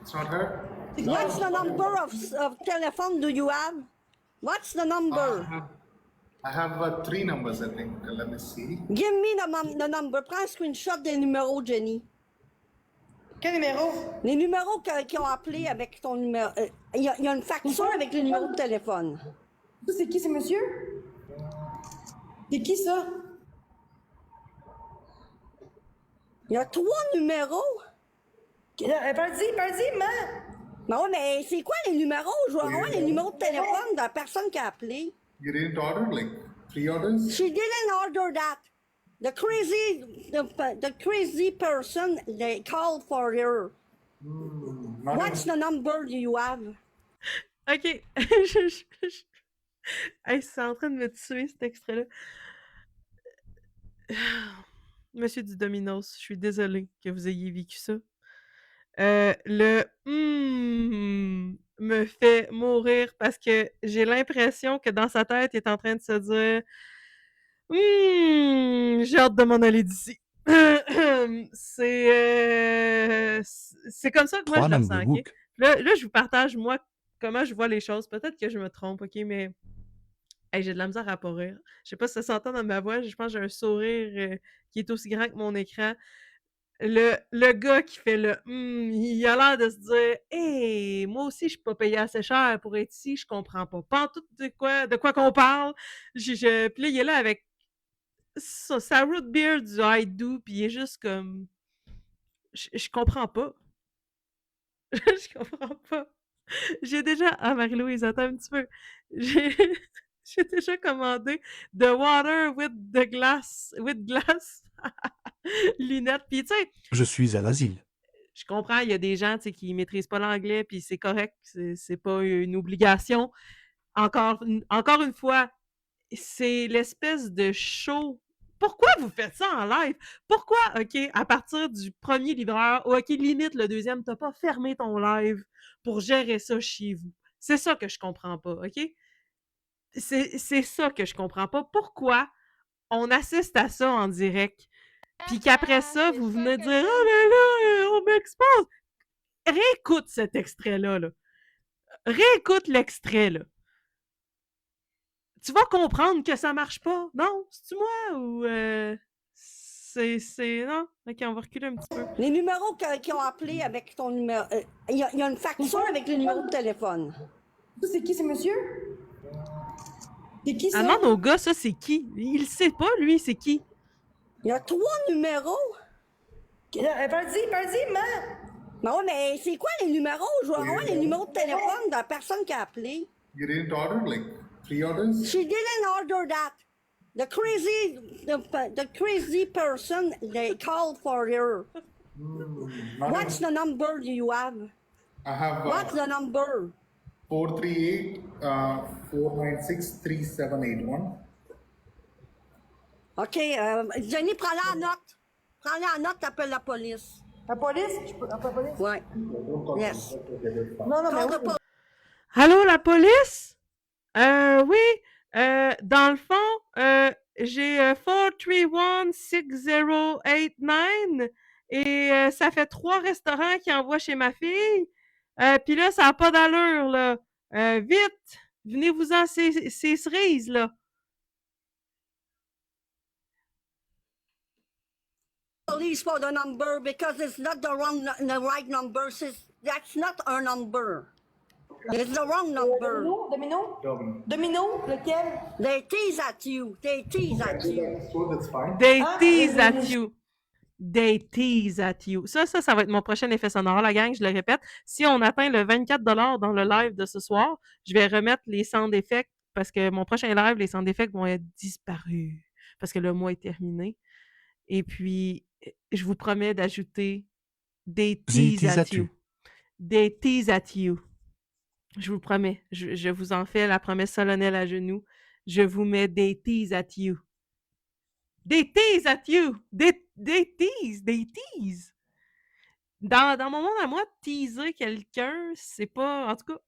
It's not her? What's the number of telephone do you have? What's the number? I have 3 numbers, I think. Let me see. Give me the number. Prends un screenshot des numéros, Jenny. Quel numéro? Les numéros qui ont appelé avec ton numéro. Il y a une facture avec le numéro de téléphone. Ça, c'est qui, c'est monsieur? C'est qui, ça? Il y a 3 numéros. Vas-y, man. Ben ouais, mais c'est quoi les numéros? Je veux avoir les numéros de téléphone de la personne qui a appelé. You didn't order, like 3 orders? She didn't order that. The crazy person, they called for her. Not What's the number do you have? OK. Hey, c'est en train de me tuer, cet extrait-là. Monsieur du Domino's, je suis désolée que vous ayez vécu ça. Me fait mourir parce que j'ai l'impression que dans sa tête, il est en train de se dire j'ai hâte de m'en aller d'ici. C'est comme ça que moi 3 je le number sens, OK? book. Là, je vous partage, moi, comment je vois les choses. Peut-être que je me trompe, OK, mais hey, j'ai de la misère à pas rire. Je sais pas si ça s'entend dans ma voix, je pense que j'ai un sourire qui est aussi grand que mon écran. Le gars qui fait le il a l'air de se dire hey, moi aussi, je suis pas payé assez cher pour être ici, je comprends pas tout de quoi qu'on parle. Puis là, il est là avec sa root beer du I do, puis il est juste comme je comprends pas. Je comprends pas. J'ai déjà. Ah, Marie-Louise, attends un petit peu. J'ai j'ai déjà commandé The Water with the Glass. With glass. Lunettes. Puis, tu sais, Je suis à l'asile. je comprends, il y a des gens qui maîtrisent pas l'anglais, puis c'est correct, c'est pas une obligation. Encore une fois, c'est l'espèce de show. Pourquoi vous faites ça en live? Pourquoi, OK, à partir du premier livreur, OK, limite le deuxième, t'as pas fermé ton live pour gérer ça chez vous? C'est ça que je comprends pas, OK? C'est ça que je comprends pas. Pourquoi on assiste à ça en direct, puis qu'après ça, vous venez dire « Ah, mais là, on m'expose! » Réécoute cet extrait-là, là. Réécoute l'extrait, là. Tu vas comprendre que ça marche pas. Non? C'est-tu moi ou c'est. Non? Ok, on va reculer un petit peu. Les numéros qui ont appelé avec ton numéro. Il y a une facture avec le numéro de téléphone. C'est qui, c'est monsieur? C'est qui ça? Ah non, nos gars, ça, c'est qui? Il sait pas, lui, c'est qui? Il y a 3 numéros. Vas-y, man! Ben ouais, mais c'est quoi les numéros? Je veux avoir les numéros de téléphone de la personne qui a appelé. You didn't order like 3 orders? She didn't order that. The crazy person, they called for her. What's the number do you have? I have What's the number? 438 496 3781. OK, Jenny, prends-la en note. Prends-la en note, t'appelles la police. La police? Je peux appeler la police? Ouais. Yes. Non, mais Call oui. the police. Allô, la police? Oui. Dans le fond, j'ai 4316089 et ça fait 3 restaurants qui envoient chez ma fille. Puis là, ça n'a pas d'allure, là. Vite! Venez-vous-en ces cerises, là. Police for the number because it's not the right number. That's not our number. It's the wrong number. Domino? Lequel? They tease at you. They tease at you. So that's fine. They tease at you. They tease at you. Ça va être mon prochain effet sonore, la gang, je le répète. Si on atteint le 24 $ dans le live de ce soir, je vais remettre les sound effects parce que mon prochain live, les sound effects vont être disparus parce que le mois est terminé. Et puis, je vous promets d'ajouter des tease at you. Des tease at you. Je vous promets. Je vous en fais la promesse solennelle à genoux. Je vous mets des tease at you. Des tease at you! Des tease! Dans mon monde à moi, teaser quelqu'un, c'est pas... En tout cas,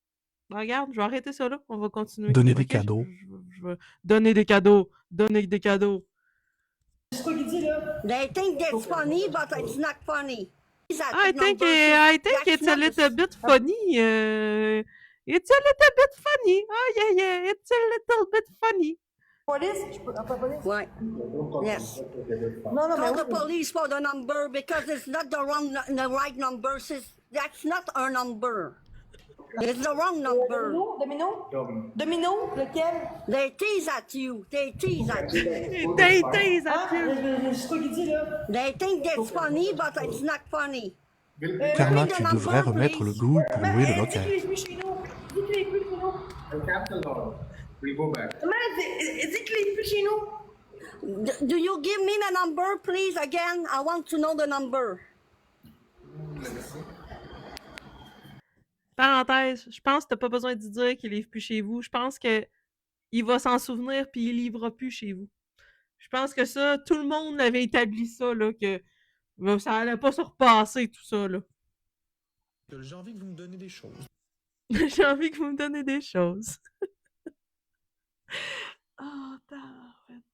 regarde, je vais arrêter ça là. On va continuer. Donner des cadeaux. Je vais donner des cadeaux. Donner des cadeaux. C'est quoi qu'il dit, là? They think that's funny, but it's not funny. I think it's a little bit funny. It's a little bit funny. Oh, yeah. It's a little bit funny. Police? Je peux appeler la police? Ouais. Yes. Non, mais Call the oui. police for the number because it's not the right number. That's not our number. It's the wrong number. Domino? Lequel? They tease at you. They tease at you. They tease at you. C'est quoi qu'il dit, là? They think that's funny, but it's not funny. Karma, tu devrais remettre le goût pour louer le Dis local. qu'il est plus chez nous. Dis qu'il est plus chez nous. I'll cancel the order. We'll go back. Dis qu'il est plus chez nous. Do you give me the number, please? Again, I want to know the number. Parenthèse, je pense que t'as pas besoin de dire qu'il livre plus chez vous. Je pense que il va s'en souvenir puis il livrera plus chez vous. Je pense que ça, tout le monde avait établi ça, là, que ça allait pas se repasser, tout ça, là. J'ai envie que vous me donniez des choses. J'ai envie que vous me donnez des choses. Oh,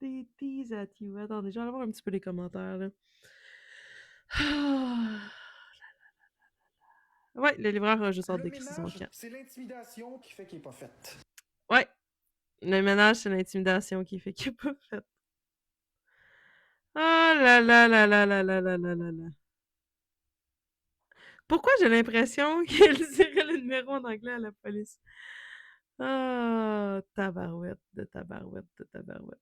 des tease at you. Attendez, je vais aller voir un petit peu les commentaires, là. Ouais, le livreur a juste hâte Le d'écrire son ménage, camp. c'est l'intimidation qui fait qu'il n'est pas fait. Ouais. Le ménage, c'est l'intimidation qui fait qu'il n'est pas fait. Ah là là là là là là là là là là. Pourquoi j'ai l'impression qu'elle dirait le numéro en anglais à la police? Ah, tabarouette de tabarouette de tabarouette.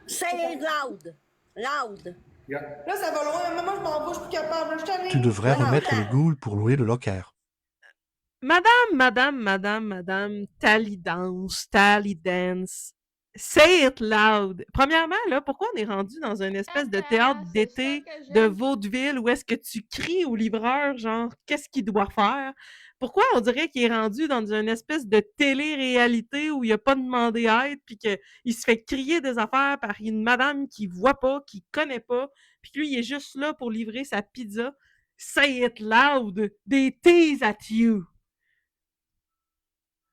Say it loud. Loud. Yeah. Là, ça va loin. Maman, je m'en vais, je suis plus capable. Je t'en ai. Tu devrais Non, remettre le attends. goût pour louer le locker. Madame, Tally Dance. Say it loud. Premièrement, là, pourquoi on est rendu dans une espèce de théâtre d'été de vaudeville où est-ce que tu cries au livreur, genre, qu'est-ce qu'il doit faire? Pourquoi on dirait qu'il est rendu dans une espèce de télé-réalité où il a pas demandé aide, puis qu'il se fait crier des affaires par une madame qu'il voit pas, qu'il connaît pas, puis lui, il est juste là pour livrer sa pizza. Say it loud. They tease at you.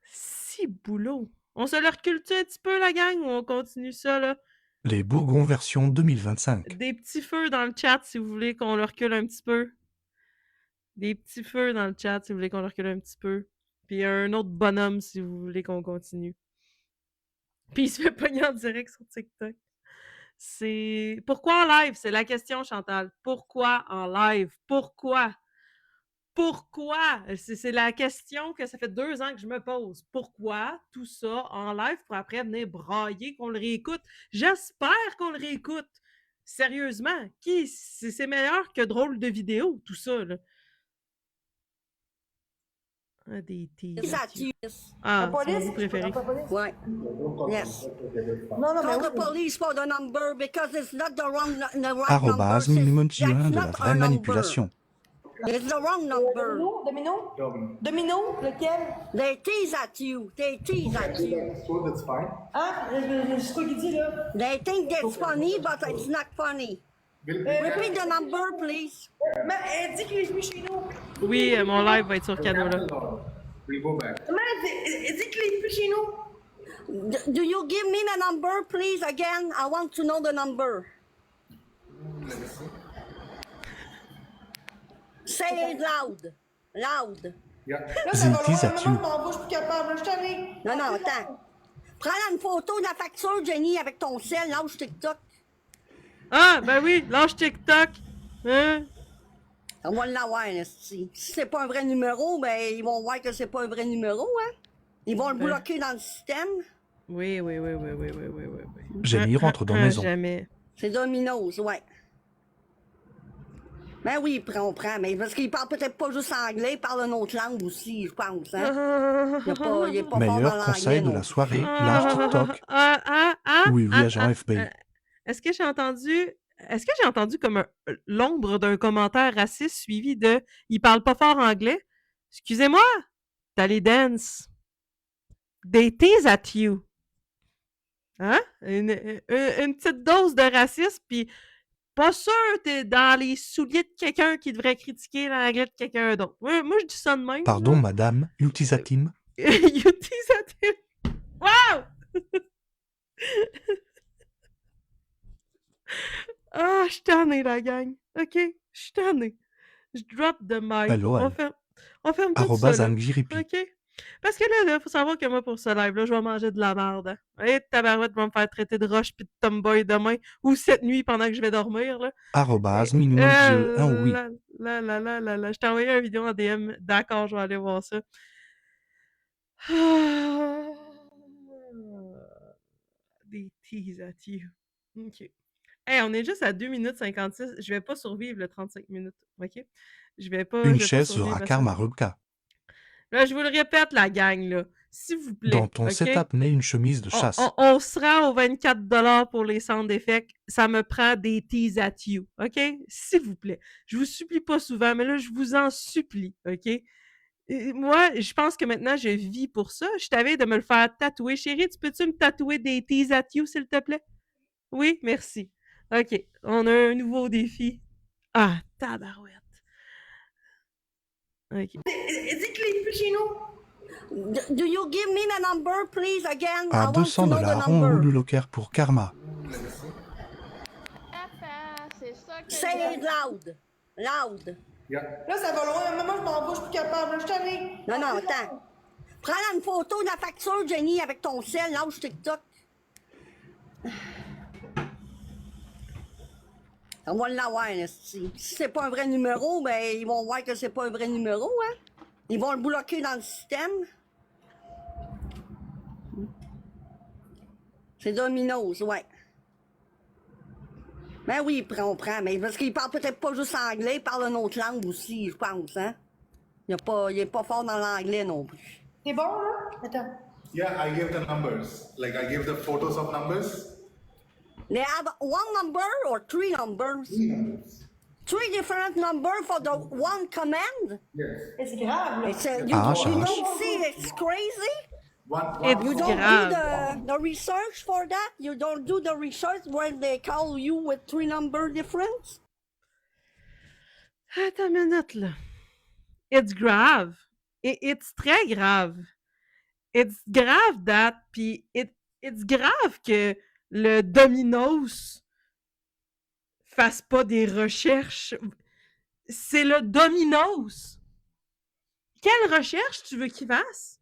Si boulot. On se le recule-tu un petit peu, la gang, ou on continue ça, là? Les Bourgons version 2025. Des petits feux dans le chat, si vous voulez qu'on le recule un petit peu. Des petits feux dans le chat, si vous voulez qu'on le recule un petit peu. Puis un autre bonhomme, si vous voulez qu'on continue. Puis il se fait pogner en direct sur TikTok. C'est... Pourquoi en live? C'est la question, Chantal. Pourquoi en live? Pourquoi? Pourquoi? C'est la question que ça fait 2 ans que je me pose. Pourquoi tout ça en live pour après venir brailler qu'on le réécoute? J'espère qu'on le réécoute. Sérieusement, c'est meilleur que drôle de vidéo, tout ça, là. Ah, des Tease at you. Ah, La c'est mon police? bout préféré. La police? Ouais. Yes. Non, non, mais Call the oui. police for the number because it's not the right number. Arrobase minimum That's de la not vraie our manipulation. number. It's the wrong number. Domino? Domino. Domino? Lequel? They tease at you. They tease at you. So that's fine. Hein? C'est quoi qu'il dit, là? They think that's funny, but it's not funny. Will Repeat the number, please. Mais elle dit qu'il est plus chez nous. Oui, mon live va être sur Cano, là. We'll go back. Mais elle dit qu'il est plus chez nous. Do you give me the number, please, again? I want to know the number. Say it loud. Loud. Yeah. Là, ça va They tease loin. at Maman, you. je m'en vais, je suis plus capable. Je t'en ai. Non, non, attends. Prends une photo de la facture, Jenny, avec ton sel, lâche TikTok. Ah, ben oui, lâche TikTok. Hein? On va l'avoir, si c'est pas un vrai numéro, ben ils vont voir que c'est pas un vrai numéro, hein. Ils vont le bloquer dans le système. Oui. Jenny rentre dans la maison. Jamais. C'est Domino's, ouais. Ben oui, on prend, mais parce qu'il parle peut-être pas juste anglais, il parle une autre langue aussi, je pense, hein. Il est pas fort dans Meilleur l'anglais, conseil de non. la soirée, lâche TikTok. Oui, agent FBI. Est-ce que j'ai entendu comme l'ombre d'un commentaire raciste suivi de « Il parle pas fort anglais? Excusez-moi, Tally Dance. They tease at you. » Hein? Une petite dose de racisme, puis pas sûr t'es dans les souliers de quelqu'un qui devrait critiquer l'anglais de quelqu'un d'autre. Moi, je dis ça de même. Pardon, madame, utilisatim. You tease at him. Wow! Ah, je suis tannée, la gang. OK? Je suis tannée. Je drop the mic. Hello, On ferme tout Arrobase ça, là. Angiripi. OK? Parce que là, faut savoir que moi, pour ce live-là, je vais manger de la merde. Hein? Et tabarouette va me faire traiter de roche pis de tomboy demain ou cette nuit pendant que je vais dormir, là. Arrobase minimum de un oui. Je t'ai envoyé une vidéo en DM. D'accord, je vais aller voir ça. Des tease at you. OK. Hey, on est juste à 2 minutes 56. Je vais pas survivre le 35 minutes. OK? Je vais pas. Une je vais pas chaise survivre sera à ça. Karma Ruka. Là, je vous le répète, la gang, là. S'il vous plaît. Dans ton OK? setup naît une chemise de chasse. On se rend aux 24$ pour les sound effects. Ça me prend des tease at you. OK? S'il vous plaît. Je vous supplie pas souvent, mais là, je vous en supplie. OK? Et moi, je pense que maintenant, je vis pour ça. Je t'avais de me le faire tatouer. Chérie, tu peux-tu me tatouer des tease at you, s'il te plaît? Oui, merci. OK. On a un nouveau défi. Ah, tabarouette. OK. Elle dit qu'il est plus chez nous. Do you give me the number, please, again? I À want to know the $200, on number. loue le locker pour Karma. Papa, c'est ça que Say it loud. Loud. Yeah. Là, ça va loin. Maman, je m'en vais, je suis plus capable. Là, je t'en ai. Non, non, attends. Prends une photo de la facture, Jenny, avec ton sel, lâche TikTok. On va l'avoir, là. Si c'est pas un vrai numéro, ben, ils vont voir que c'est pas un vrai numéro, hein. Ils vont le bloquer dans le système. C'est Domino's, ouais. Ben oui, on prend, mais parce qu'il parle peut-être pas juste anglais, il parle une autre langue aussi, je pense, hein. Il est pas fort dans l'anglais non plus. T'es bon, là? Attends. Yeah, I gave the numbers. Like I gave the photos of numbers. They have one number or three numbers? Three different numbers for the one command? Yes. C'est grave, là. It's, you Gosh, don't gosh. see it's crazy? It's You don't grave. do the research for that? You don't do the research when they call you with three number difference? Attends une minute, là. It's grave. It's très grave. It's grave that, puis it's grave que le Domino's fasse pas des recherches. C'est le Domino's. Quelle recherche tu veux qu'il fasse?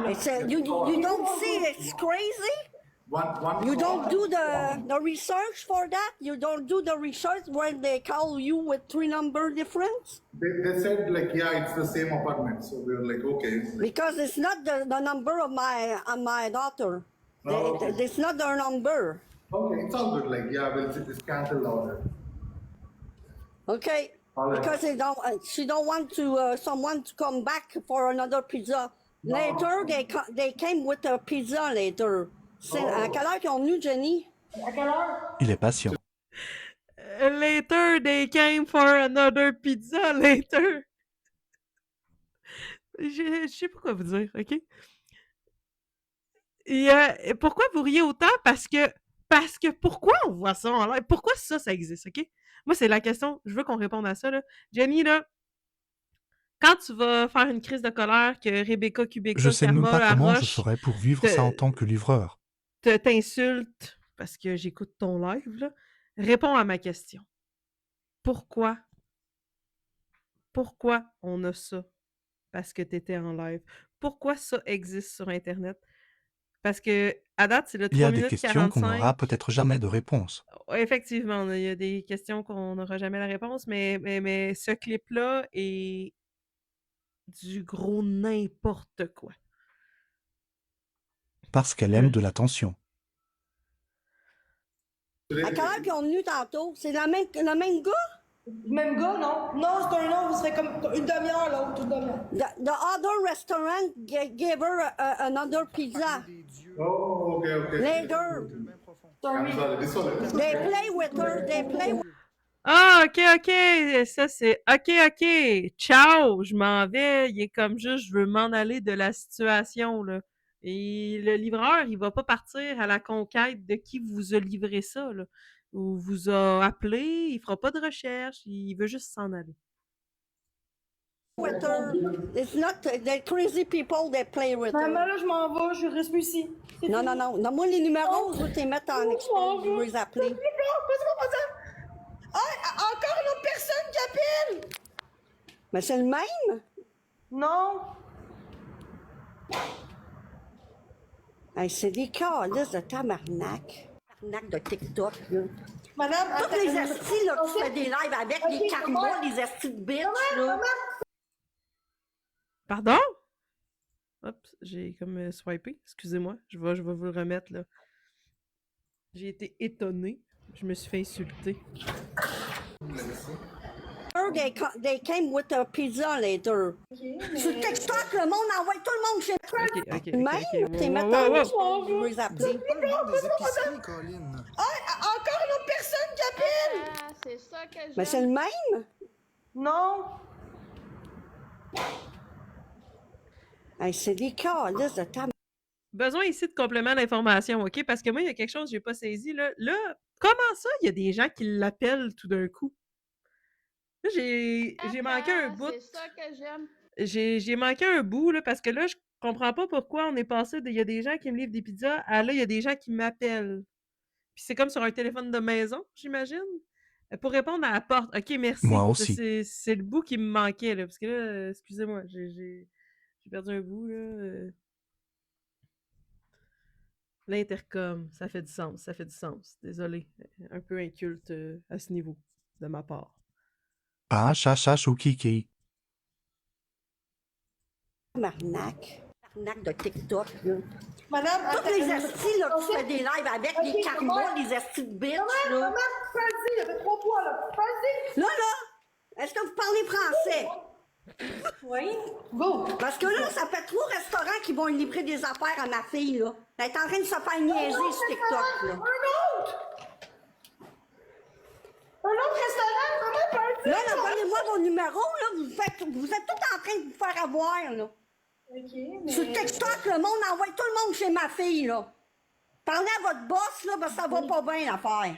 It's, you don't see it's crazy? You don't do the research for that? You don't do the research when they call you with three number difference? They said like, yeah, it's the same apartment. So we were like, okay. Because it's not the number of my daughter. Oh, okay. It's not their number. Okay, it's all good. Like, yeah, we'll just cancel the order. Okay. All right. Because she don't want to someone to come back for another pizza. Later they came with a pizza later. À quelle heure qu'ils ont venu, Jenny? À quelle heure? Il est patient. Later, they came for another pizza later. Je sais pas quoi vous dire, OK? Et pourquoi vous riez autant? Parce que pourquoi on voit ça en live? Pourquoi ça existe, OK? Moi, c'est la question. Je veux qu'on réponde à ça, là. Jenny, là, quand tu vas faire une crise de colère que Rebecca Kubeka, Je sais même Karma, pas comment je Laroche ferais pour vivre ça en tant que livreur. t'insulte parce que j'écoute ton live, là, réponds à ma question. Pourquoi on a ça? Parce que t'étais en live. Pourquoi ça existe sur Internet? Parce que, à date, c'est le Il y 3 a des minutes questions qu'on 45. n'aura peut-être jamais de réponse. Effectivement, il y a des questions qu'on n'aura jamais la réponse, mais ce clip-là est du gros n'importe quoi. Parce qu'elle aime de l'attention. À quelle heure qu'ils ont venu tantôt? C'est le même gars? Même gars, non? Non, c'est un autre, ce serait comme une demi-heure, l'autre, une demi-heure. The other restaurant gave her another pizza. Oh, okay. Later. I'm sorry. This one. They play with her. They play with Ah, ok. Ça, c'est ok. Ciao, je m'en vais. Il est comme juste, je veux m'en aller de la situation, là. Et le livreur, il va pas partir à la conquête de qui vous a livré ça, là. Ou vous a appelé, il fera pas de recherche, il veut juste s'en aller. her. It's not the crazy people that play with her. Maman, là, je m'en vais, je reste plus ici. Non. Donne-moi les numéros, je vais te les mettre en expert. Je vais les appeler. Ah, encore une autre personne qui appelle! Mais c'est le même? Non. Hey, c'est des calices de tabarnak. Tabarnak de TikTok, là. Madame, Toutes les astis, là, tu fais des lives avec, les karmas, les astis de bitch, là. Pardon? Oups, j'ai comme swipé. Excusez-moi, je vais vous le remettre, là. J'ai été étonnée. Je me suis fait insulter. They came with a pizza later. Sur TikTok, le monde envoie tout le monde chez Ok. même. T'es Wow. mettant, je vais les appeler. Ah, encore une autre personne qui appelle! Ah, c'est ça que j'aime. Mais c'est le même? Non. Hey, c'est des calices de tabarnak. Besoin ici de complément d'information, OK? Parce que moi, il y a quelque chose que j'ai pas saisi, là. Là, comment ça, il y a des gens qui l'appellent tout d'un coup? Là, j'ai manqué un bout. C'est ça que j'aime. J'ai manqué un bout, là, parce que là, comprends pas pourquoi on est passé de il y a des gens qui me livrent des pizzas à là, il y a des gens qui m'appellent. Puis c'est comme sur un téléphone de maison, j'imagine. Pour répondre à la porte. OK, merci. Moi Ça, aussi. c'est le bout qui me manquait, là. Parce que là, excusez-moi, j'ai perdu un bout, là. L'intercom, ça fait du sens, ça fait du sens. Désolé, un peu inculte à ce niveau, de ma part. Ah, chacha, choukiki. Marnac. Marnac de TikTok, là. Madame, Toutes les estis, là, qui font des lives avec les karmas, les estis de bitch, là. maman, vas-y, il y avait 3 poids, là. Vas-y. Là, est-ce que vous parlez français? Oui. Go. Parce que là, ça fait 3 restaurants qui vont livrer des affaires à ma fille, là. Elle est en train de se faire niaiser sur TikTok, là. Un autre. Un autre restaurant, maman, vas-y. Là, donnez-moi vos numéros, là. Vous êtes tous en train de vous faire avoir, là. OK, mais... Sur TikTok, le monde envoie tout le monde chez ma fille, là. Parlez à votre boss, là, parce que ça va pas bien, l'affaire.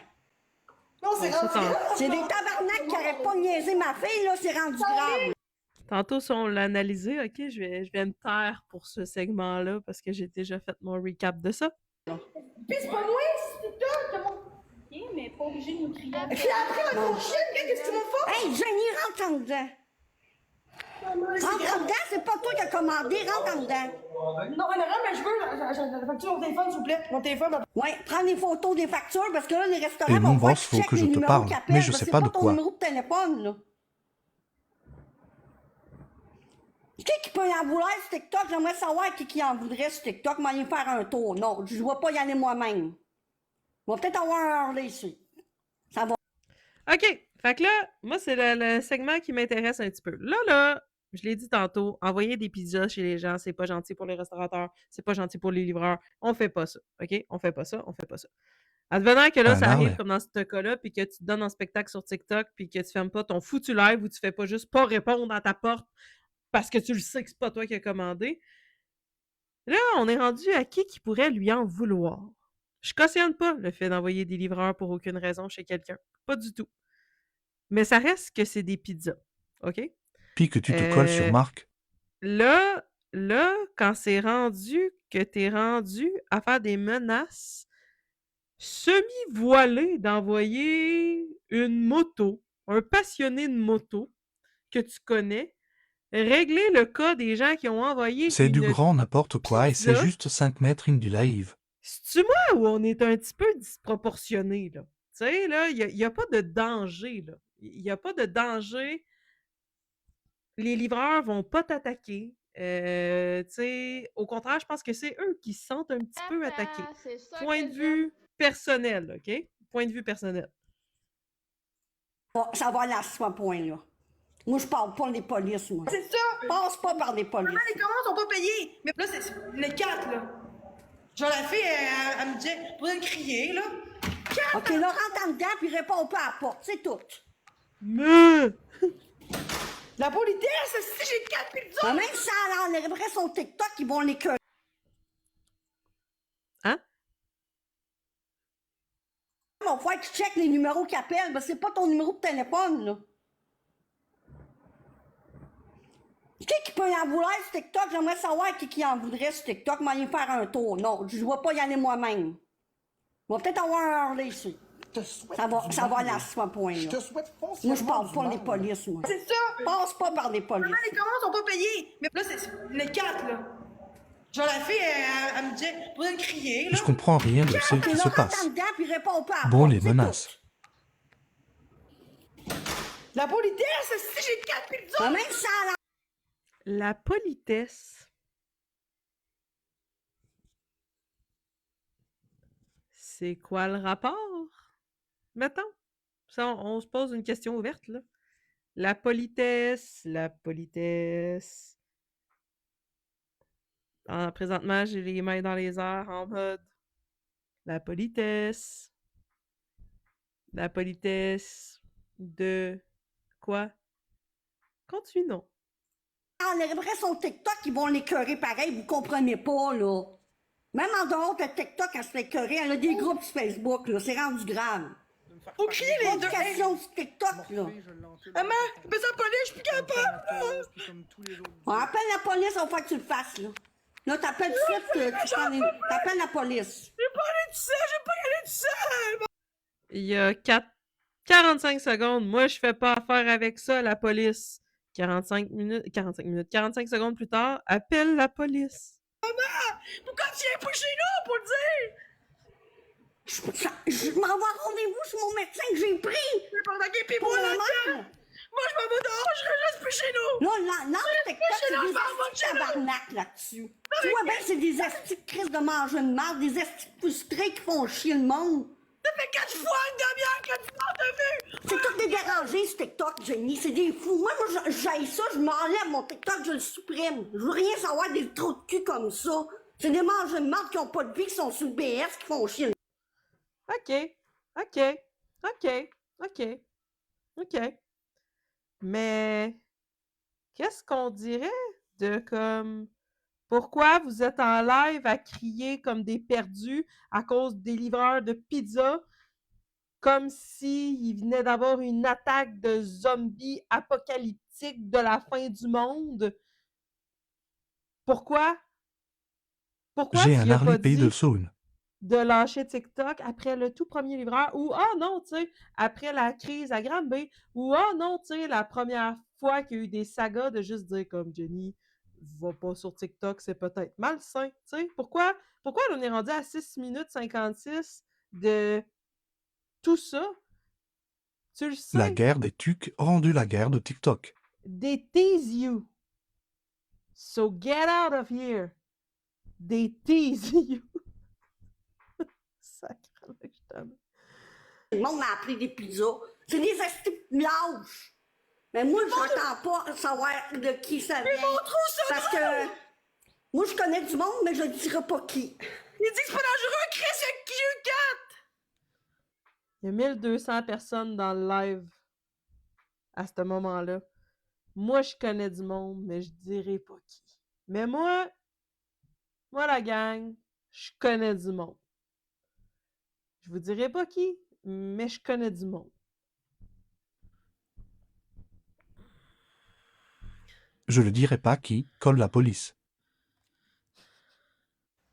Non, c'est rendu grave. C'est des tabarnaks qui arrêtent pas de niaiser ma fille, là, c'est rendu grave. Tantôt, si on l'a analysé, OK, je vais me taire pour ce segment-là parce que j'ai déjà fait mon recap de ça. Puis c'est pas moi, c'est TikTok, mon... OK, mais pas obligé de nous crier après. Puis après, la prochaine, qu'est-ce que tu m'as fait? Hey, Jenny, rentre en dedans. Rentre en dedans, c'est pas toi qui as commandé, rentre en dedans. Non, mais je veux la facture au téléphone, s'il vous plaît. Mon téléphone. Ouais, prends les photos des factures, parce que là, les restaurants Et vont mon voir boss, qu'ils faut checkent que je les te numéros parle, qu'ils appellent, mais je parce sais que pas c'est de ton quoi. numéro de téléphone, là. Qui peut y en vouloir sur TikTok? J'aimerais savoir qui en voudrait sur TikTok, m'aller faire un tour. Non, je ne vais pas y aller moi-même. On va peut-être avoir un Harley ici. Ça va. OK. Fait que là, moi, c'est le segment qui m'intéresse un petit peu. Là, je l'ai dit tantôt, envoyer des pizzas chez les gens, c'est pas gentil pour les restaurateurs, c'est pas gentil pour les livreurs. On fait pas ça. OK? On fait pas ça, on fait pas ça. Advenant que là, Un ça arrive Harley. comme dans ce cas-là, puis que tu te donnes en spectacle sur TikTok, puis que tu fermes pas ton foutu live ou tu fais pas juste pas répondre à ta porte parce que tu le sais que c'est pas toi qui as commandé. Là, on est rendu à qui pourrait lui en vouloir. Je cautionne pas le fait d'envoyer des livreurs pour aucune raison chez quelqu'un. Pas du tout. Mais ça reste que c'est des pizzas. OK? Puis que tu te colles sur Marc. Là, quand c'est rendu que t'es rendu à faire des menaces semi-voilées d'envoyer une moto, un passionné de moto que tu connais, régler le cas des gens qui ont envoyé C'est du une grand n'importe quoi et c'est pizza. juste 5 mètres in du live. C'est-tu moi ou on est un petit peu disproportionné, là? Tu sais, là, il n'y a pas de danger, là. Il n'y a pas de danger. Les livreurs vont pas t'attaquer. Tu sais, au contraire, je pense que c'est eux qui se sentent un petit peu attaqués. C'est ça Point que de vue personnel, OK? Point de vue personnel. Bon, ça va aller à ce point-là. Moi, je parle pas des polices, moi. C'est ça. Passe pas par des polices. Maman, les commandes sont pas payées. Mais là, c'est les 4, là. Genre, la fille, elle me dit, pour me crier, là. OK, là, rentre en dedans, puis réponds pas à la porte. C'est tout. Mais... La politesse, si j'ai 4 pizzas. Mais même si ça enlèverait son TikTok, ils vont les que. Hein? Il va falloir qu'ils checkent les numéros qu'ils appellent. Ben, c'est pas ton numéro de téléphone, là. Qui peut y en vouloir sur TikTok? J'aimerais savoir qui en voudrait sur TikTok, m'aller faire un tour. Non, je ne vais pas y aller moi-même. On va peut-être avoir un Harley ici. Ça va aller à ce point-là. Je te souhaite Moi, je parle du pas mal. des polices, moi. C'est ça. Passe pas par des polices. Maman, les commandes sont pas payées. Mais là, c'est les 4, là. Genre, la fille, elle me dit, pour me crier, là. Je comprends rien de ce OK, qui là, se rentre passe. en dedans, puis réponds pas à la Bon, porte. les C'est menaces. tout. La politesse, si j'ai 4 pizzas. Mais même si ça La politesse. C'est quoi le rapport? Mettons. Ça, on se pose une question ouverte, là. La politesse, la politesse. Ah, présentement, j'ai les mains dans les airs en mode la politesse. La politesse de quoi? Continuons. enlèverait son TikTok, ils vont l'écœurer pareil, vous comprenez pas, là. Même en dehors de TikTok, elle se fait écœurer, elle a des groupes sur Facebook, là, c'est rendu grave. Faut crier les deux. Hey, Question sur TikTok, là. maman, je me sens police, je suis plus capable, là. On appelle la police, on va faire que tu le fasses, là. Là, t'appelles t'appelles la police. J'ai pas allé tout ça, j'ai pas allé tout ça! Il y a 45 secondes. Moi, je fais pas affaire avec ça, la police. 45 secondes plus tard, appelle la police. Pourquoi tu viens pas chez nous pour le dire? Je m'en vais à rendez-vous sur mon médecin que j'ai pris. C'est pas d'accord, pis Pour moi, la là, mère. moi, je m'en vais dehors, je reste plus chez nous! Non, TikTok, chez c'est nous, des je m'en vais estis chez de nous. tabarnak là-dessus. Tu vois bien, c'est des estis de crise de manger de marde, des estis frustrés qui font chier le monde. Ça fait 4 fois une demi-heure que tu m'as vu! C'est tout des dérangés, ce TikTok, Jenny. C'est des fous. Moi, j'aille ça, je m'enlève mon TikTok, je le supprime. Je veux rien savoir des trous de cul comme ça. C'est des mangeurs de marde qui ont pas de vie, qui sont sur le BS, qui font chier le OK. Mais qu'est-ce qu'on dirait de comme pourquoi vous êtes en live à crier comme des perdus à cause des livreurs de pizza comme s'il venait d'avoir une attaque de zombies apocalyptiques de la fin du monde? Pourquoi? Pourquoi J'ai tu un lui as Harley pas Pays de dit Saône. de lâcher TikTok après le tout premier livreur ou ah non, tu sais, après la crise à Granby ou ah non, tu sais, la première fois qu'il y a eu des sagas de juste dire comme Jenny, va pas sur TikTok, c'est peut-être malsain, tu sais. Pourquoi on est rendu à 6 minutes 56 de tout ça? Tu le La sais, guerre des tucs rendu la guerre de TikTok. they tease you. So get out of here. They tease you. Sacrément, je t'aime. monde m'a appelé des pizzas. C'est des estis de lâches. Mais moi, je n'entends pas savoir de qui ça vient. Parce que moi, je connais du monde, mais je ne dirai pas qui. Il dit que c'est pas dangereux, Chris, il y a Q4! Il y a 1200 personnes dans le live à ce moment-là. Moi, je connais du monde, mais je dirai pas qui. Mais moi, la gang, je connais du monde. Je vous dirai pas qui, mais je connais du monde. Je le dirai pas qui, colle la police.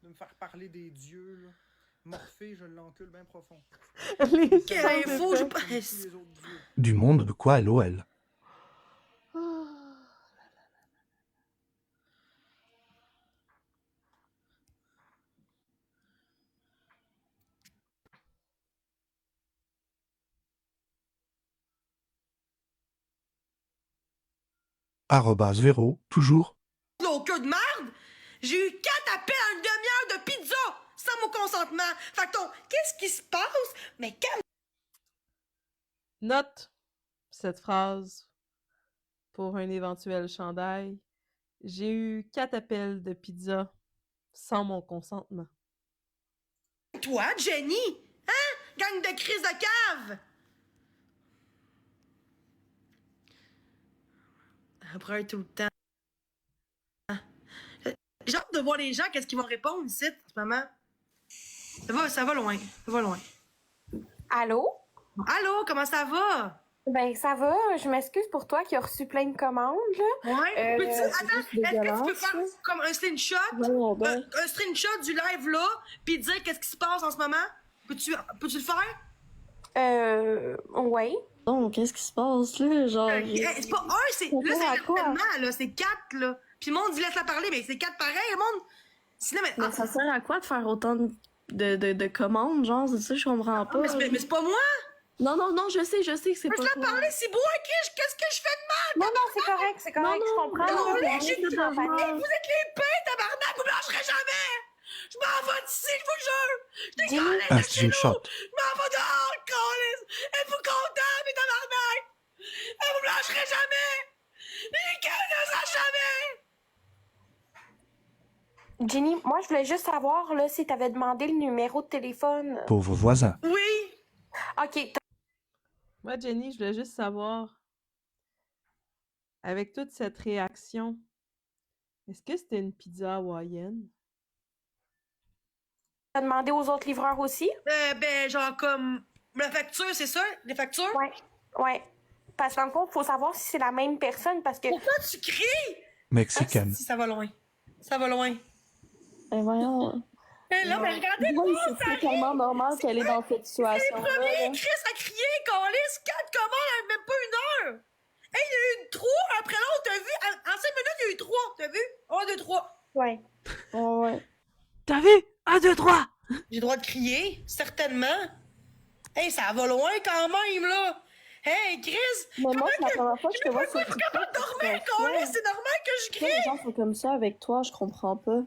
De me faire parler des dieux, là. Morphée, je l'encule bien profond. Les Quelle sons info, je d'effet. Comme tous pense! les autres dieux. Du monde de quoi LOL. Ah. Arrobas Véro, toujours. Au queue de merde! J'ai eu 4 appels en une demi-heure de pizza sans mon consentement. Fait que qu'est-ce qui se passe? Mais calme! Note cette phrase pour un éventuel chandail. J'ai eu 4 appels de pizza sans mon consentement. Toi, Jenny! Hein? Gang de crise de cave! Après tout le temps. J'ai hâte de voir les gens, qu'est-ce qu'ils vont répondre ici, en ce moment. Ça va loin. Ça va loin. Allô? Allô, comment ça va? Ben, ça va. Je m'excuse pour toi qui a reçu plein de commandes, là. Ouais. Attends, c'est est-ce que tu peux dégueulasse, faire comme un screenshot? Un screenshot du live là, puis dire qu'est-ce qui se passe en ce moment? Peux-tu le faire? Ouais. Donc, qu'est-ce qui se passe là? Genre. C'est pas un, c'est. Là, c'est harcèlement, là. C'est 4, là. Puis le monde dit laisse-la parler, mais c'est 4 pareil, le monde. Sinon, mais. Mais ça sert à quoi de faire autant de commandes, genre? C'est ça, je comprends pas. Mais c'est pas moi! Non, je sais que c'est pas Laisse-la toi. parler, c'est beau, ok? Qu'est-ce que je fais de mal? Non, c'est correct, c'est correct. Non, je comprends. non, là, là, on j'ai est tous dit, en panique. Vous êtes les pins, tabarnak, vous lâcherez jamais! Je m'en vais d'ici, je vous le jure! Je Jenny? décolle Un de chez nous! screenshot. Je m'en vais dehors, câlisse! Êtes-vous content, mes tabarnak? Vous me lâcherez jamais! Les gars ne lâchent jamais! Jenny, moi, je voulais juste savoir là, si tu avais demandé le numéro de téléphone. Pauvre voisin. Oui! OK. Moi, Jenny, je voulais juste savoir, avec toute cette réaction, est-ce que c'était une pizza hawaïenne? T'as demandé aux autres livreurs aussi? Ben, genre comme. La facture, c'est ça? Les factures? Ouais. Parce qu'en fond, il faut savoir si c'est la même personne parce que. Pourquoi tu cries? Mexicaine. Ah, si, ça va loin. Ça va loin. Ben voyons. Hé, là, mais regardez, Moi, c'est tellement normal qu'elle est dans cette c'est les situation-là. premiers, là. Chris a crié, Calis, 4 commandes en même pas 1 heure. Hey, il y a eu 3 après l'autre, t'as vu? En 5 minutes, il y a eu 3, t'as vu? 1, 2, 3. Ouais. Ouais. T'as vu? 1, 2, 3! J'ai le droit de crier, certainement. Hey, ça va loin quand même, là. Hey, Chris! Mais moi, c'est la première fois que je te vois Je suis sur pas capable de dormir, Calis, c'est normal que je Pourquoi les crie. gens sont comme ça avec toi? Je comprends pas.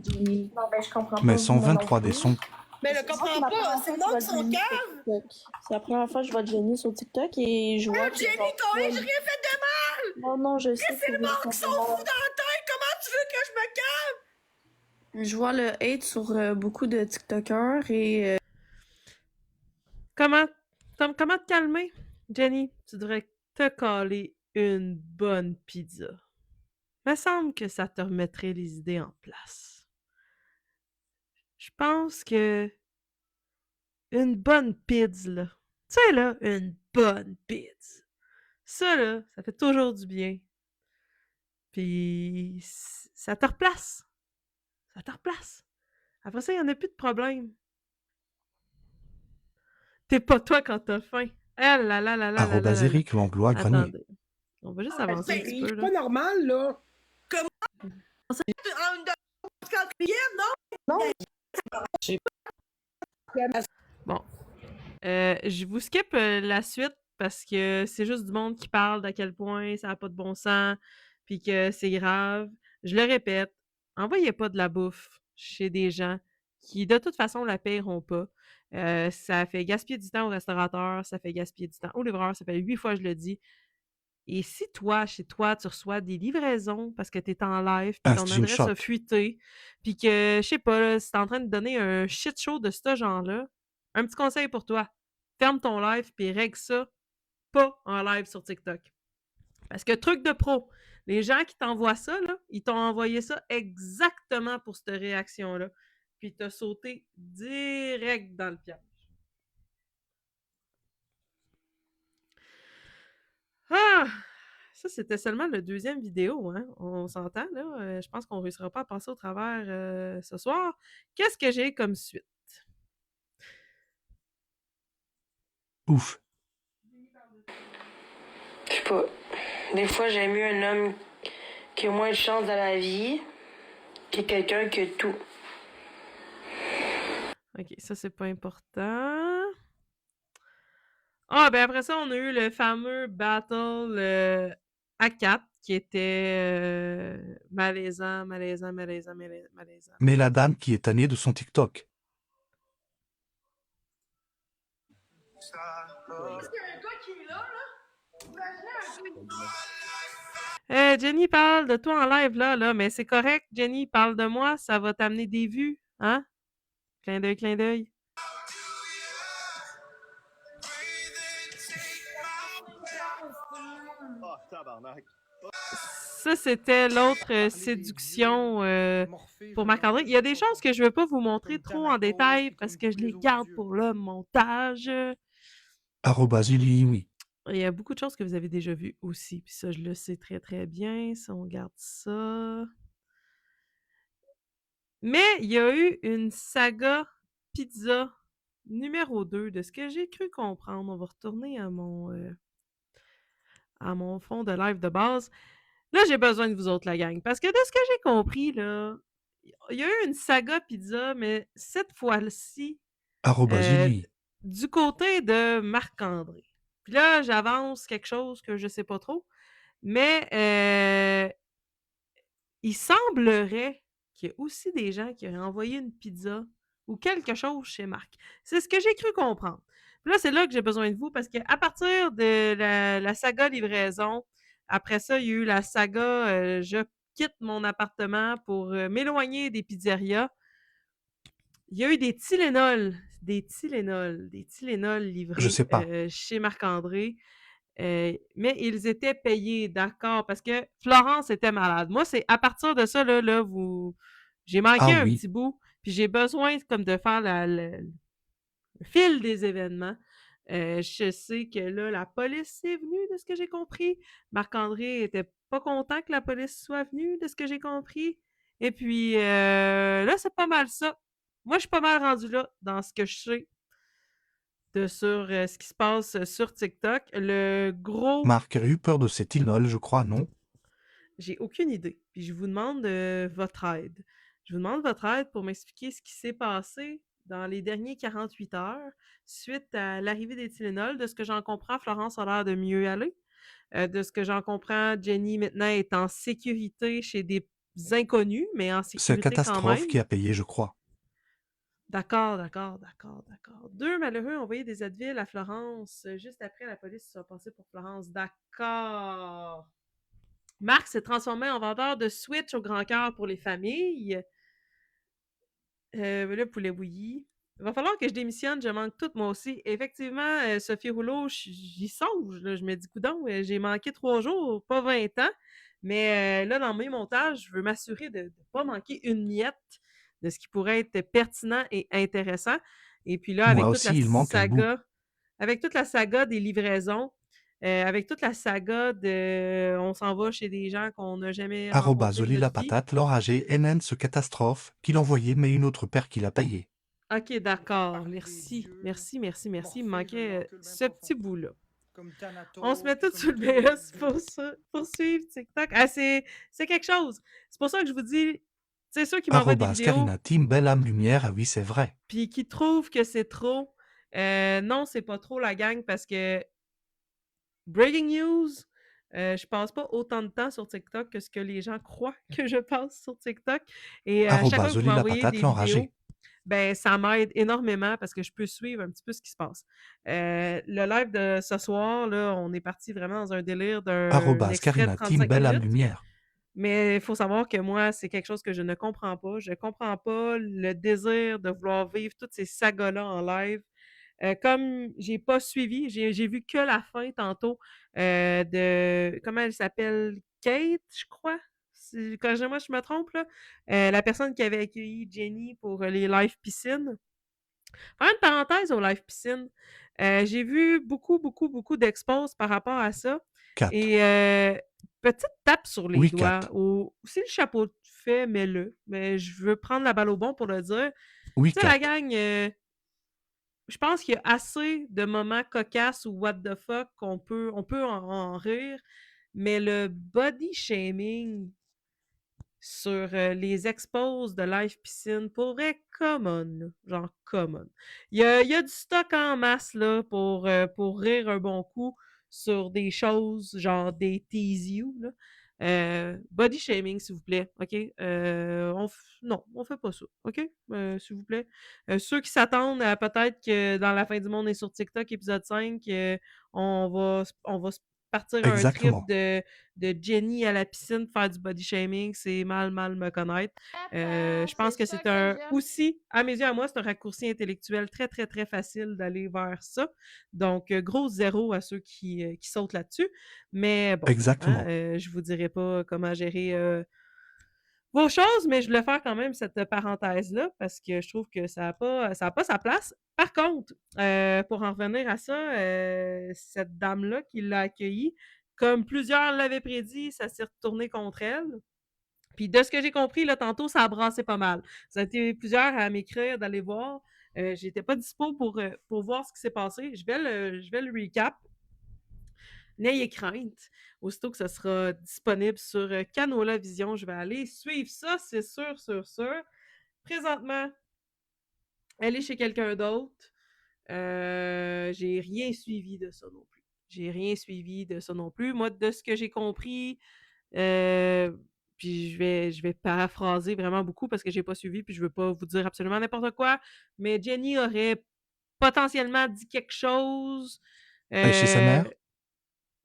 Jenny. Non, ben, je comprends pas. Mais Moi non 123 des plus. sons. Mais le Moi, comprends la pas, première c'est fois le que je monde vois qui sont Jenny sur caves. TikTok. C'est la première fois que je vois Jenny sur TikTok et je vois que Jenny, genre, Calis, j'ai rien fait de mal. Non, non, je sais C'est que le monde qui sont fous dans la tête. Comment tu veux que je me calme? je vois le hate sur beaucoup de TikTokers et Comment te calmer? Jenny, tu devrais te caler une bonne pizza. Me semble que ça te remettrait les idées en place. Je pense que une bonne pizza, là. Tu sais, là, une bonne pizza. Ça, là, ça fait toujours du bien. Puis, ça te replace. Ça te replace. Après ça, il n'y en a plus de problème. T'es pas toi quand t'as faim. Ah là là là là là là Arrobas là là. Eric Langlois Grenier. Attendez. On va juste avancer un petit peu, C'est là. pas normal, là. En une quatrième, non? Bon. Je vous skip la suite parce que c'est juste du monde qui parle d'à quel point ça n'a pas de bon sens puis que c'est grave. Je le répète, envoyez pas de la bouffe chez des gens qui, de toute façon, la paieront pas. Ça fait gaspiller du temps au restaurateur, ça fait gaspiller du temps au livreur, ça fait 8 fois que je le dis. Et si toi, chez toi, tu reçois des livraisons parce que tu es en live, puis Un ton adresse a screenshot. fuité, puis que, je sais pas, là, si t'es en train de donner un shit show de ce genre-là, un petit conseil pour toi. Ferme ton live puis règle ça pas en live sur TikTok. Parce que truc de pro, les gens qui t'envoient ça, là, ils t'ont envoyé ça exactement pour cette réaction-là. Puis t'as sauté direct dans le piège. Ah! Ça, c'était seulement le deuxième vidéo, hein? On s'entend, là? Je pense qu'on ne réussira pas à passer au travers ce soir. Qu'est-ce que j'ai comme suite? Ouf. Je sais pas. Des fois, j'aime mieux un homme qui a moins de chance dans la vie que quelqu'un qui a tout. OK, ça, c'est pas important. Ah, ben après ça, on a eu le fameux battle A4 qui était malaisant. Mais la dame qui est tannée de son TikTok. Est-ce qu'il y a un gars qui est là? Imaginez un gars. Jenny parle de toi en live là, mais c'est correct, Jenny, parle de moi, ça va t'amener des vues, hein? Clin d'œil, clin d'œil. Ça, c'était l'autre séduction pour Marc-André. Il y a des choses que je ne veux pas vous montrer trop en détail parce que je les garde pour le montage. Arrobas oui. Il y a beaucoup de choses que vous avez déjà vues aussi. Puis ça, je le sais très, très bien. Si on regarde ça. Mais il y a eu une saga pizza numéro 2 de ce que j'ai cru comprendre. On va retourner à mon fond de live de base. Là, j'ai besoin de vous autres, la gang. Parce que de ce que j'ai compris, là, il y a eu une saga pizza, mais cette fois-ci, du côté de Marc-André. Puis là, j'avance quelque chose que je sais pas trop. Mais il semblerait qu'il y ait aussi des gens qui auraient envoyé une pizza ou quelque chose chez Marc. C'est ce que j'ai cru comprendre. Puis là, c'est là que j'ai besoin de vous parce qu'à partir de la saga livraison, après ça, il y a eu la saga je quitte mon appartement pour m'éloigner des pizzerias. Il y a eu des Tylenol livrés Je sais pas. chez Marc-André. Mais ils étaient payés, d'accord, parce que Florence était malade. Moi, c'est à partir de ça, là j'ai manqué un petit bout, puis j'ai besoin comme de faire le fil des événements. Je sais que là, la police est venue, de ce que j'ai compris. Marc-André était pas content que la police soit venue, de ce que j'ai compris. Et puis, là, c'est pas mal ça. Moi, je suis pas mal rendue là dans ce que je sais sur ce qui se passe sur TikTok. Le gros, Marc a eu peur de cet Tilnol, je crois, non? j'ai aucune idée. Puis je vous demande votre aide. Je vous demande votre aide pour m'expliquer ce qui s'est passé dans les derniers 48 heures suite à l'arrivée des Tylenol. De ce que j'en comprends, Florence a l'air de mieux aller. De ce que j'en comprends, Jenny maintenant est en sécurité chez des inconnus, mais en C'est sécurité quand Catastrophe qui même. a payé, je crois. D'accord, d'accord, d'accord, d'accord. 2 malheureux ont envoyé des Advil à Florence juste après la police soit passée pour Florence. D'accord. Marc s'est transformé en vendeur de Switch au grand cœur pour les familles. Le poulet bouilli. Il va falloir que je démissionne, je manque tout moi aussi. Effectivement, Sophie Rouleau, j'y songe. Là, je me dis, coudonc, j'ai manqué 3 jours, pas 20 ans. Mais là, dans mes montages, je veux m'assurer de ne pas manquer une miette de ce qui pourrait être pertinent et intéressant. Et puis là, Moi aussi, il manque un bout. avec toute la saga des livraisons, avec toute la saga de on s'en va chez des gens qu'on n'a jamais rencontrés de Oli la notre vie. patate, Laura G, NN ce Catastrophe, qu'il envoyait, mais une autre paire qui l'a payé. OK, d'accord. Parler des Merci. dieux, Merci, merci, merci. Il me Morphée, je manquait l'encule bien ce profond. petit bout-là. Comme Thanatos, On se met puis tous sur comme le tous les BS dieux. pour suivre TikTok. Ah, c'est quelque chose. C'est pour ça que je vous dis, c'est ceux qui m'envoient des vidéos Karina Team, belle âme lumière, ah oui, c'est vrai. puis qui trouvent que c'est trop. Non, c'est pas trop la gang parce que breaking news, je passe pas autant de temps sur TikTok que ce que les gens croient que je passe sur TikTok. Et à chaque fois que vous Oli la m'envoyez patate, des vidéos, l'enragé. ben ça m'aide énormément parce que je peux suivre un petit peu ce qui se passe. Le live de ce soir, là, on est parti vraiment dans un délire d'un extrait de Karina Team, 35 belle âme minutes. lumière. Mais il faut savoir que moi, c'est quelque chose que je ne comprends pas. Je comprends pas le désir de vouloir vivre toutes ces sagas-là en live. Comme j'ai pas suivi, j'ai vu que la fin tantôt de comment elle s'appelle? Kate, je crois. Corrigez-moi si je me trompe, là. La personne qui avait accueilli Jenny pour les live piscines. Faire une parenthèse au live piscine. J'ai vu beaucoup, beaucoup, beaucoup d'expos par rapport à ça. 4. Et petite tape sur les Oui, doigts. 4. Si le chapeau te fait, mets-le. Mais je veux prendre la balle au bon pour le dire. Oui, Tu sais, la 4. gang, je pense qu'il y a assez de moments cocasses ou what the fuck on peut en rire. Mais le body shaming sur les expos de live piscine, pour vrai, common. Genre, common. Il y a du stock en masse là, pour rire un bon coup sur des choses, genre des tease you. Là. Body shaming, s'il vous plaît. OK? Non, on fait pas ça. OK? S'il vous plaît. Ceux qui s'attendent à peut-être que dans la fin du monde est sur TikTok, épisode 5, on va se partir un trip Exactement. de Jenny à la piscine faire du body shaming, c'est mal me connaître. Je pense que c'est aussi, à mes yeux, à moi, c'est un raccourci intellectuel très, très, très facile d'aller vers ça. Donc, gros zéro à ceux qui sautent là-dessus. Mais bon, Exactement. je vous dirai pas comment gérer vos choses, mais je voulais faire quand même cette parenthèse-là parce que je trouve que ça n'a pas sa place. Par contre, pour en revenir à ça, cette dame-là qui l'a accueillie, comme plusieurs l'avaient prédit, ça s'est retourné contre elle. Puis de ce que j'ai compris, là, tantôt, ça a brassé pas mal. Ça a été plusieurs à m'écrire d'aller voir. J'étais pas dispo pour voir ce qui s'est passé. Je vais le recap. N'ayez crainte. Aussitôt que ce sera disponible sur Canola Vision, je vais aller suivre ça, c'est sûr, sûr, sûr. Présentement, elle est chez quelqu'un d'autre. J'ai rien suivi de ça non plus. J'ai rien suivi de ça non plus. Moi, de ce que j'ai compris, puis je vais paraphraser vraiment beaucoup parce que j'ai pas suivi, puis je veux pas vous dire absolument n'importe quoi, mais Jenny aurait potentiellement dit quelque chose. Chez sa mère?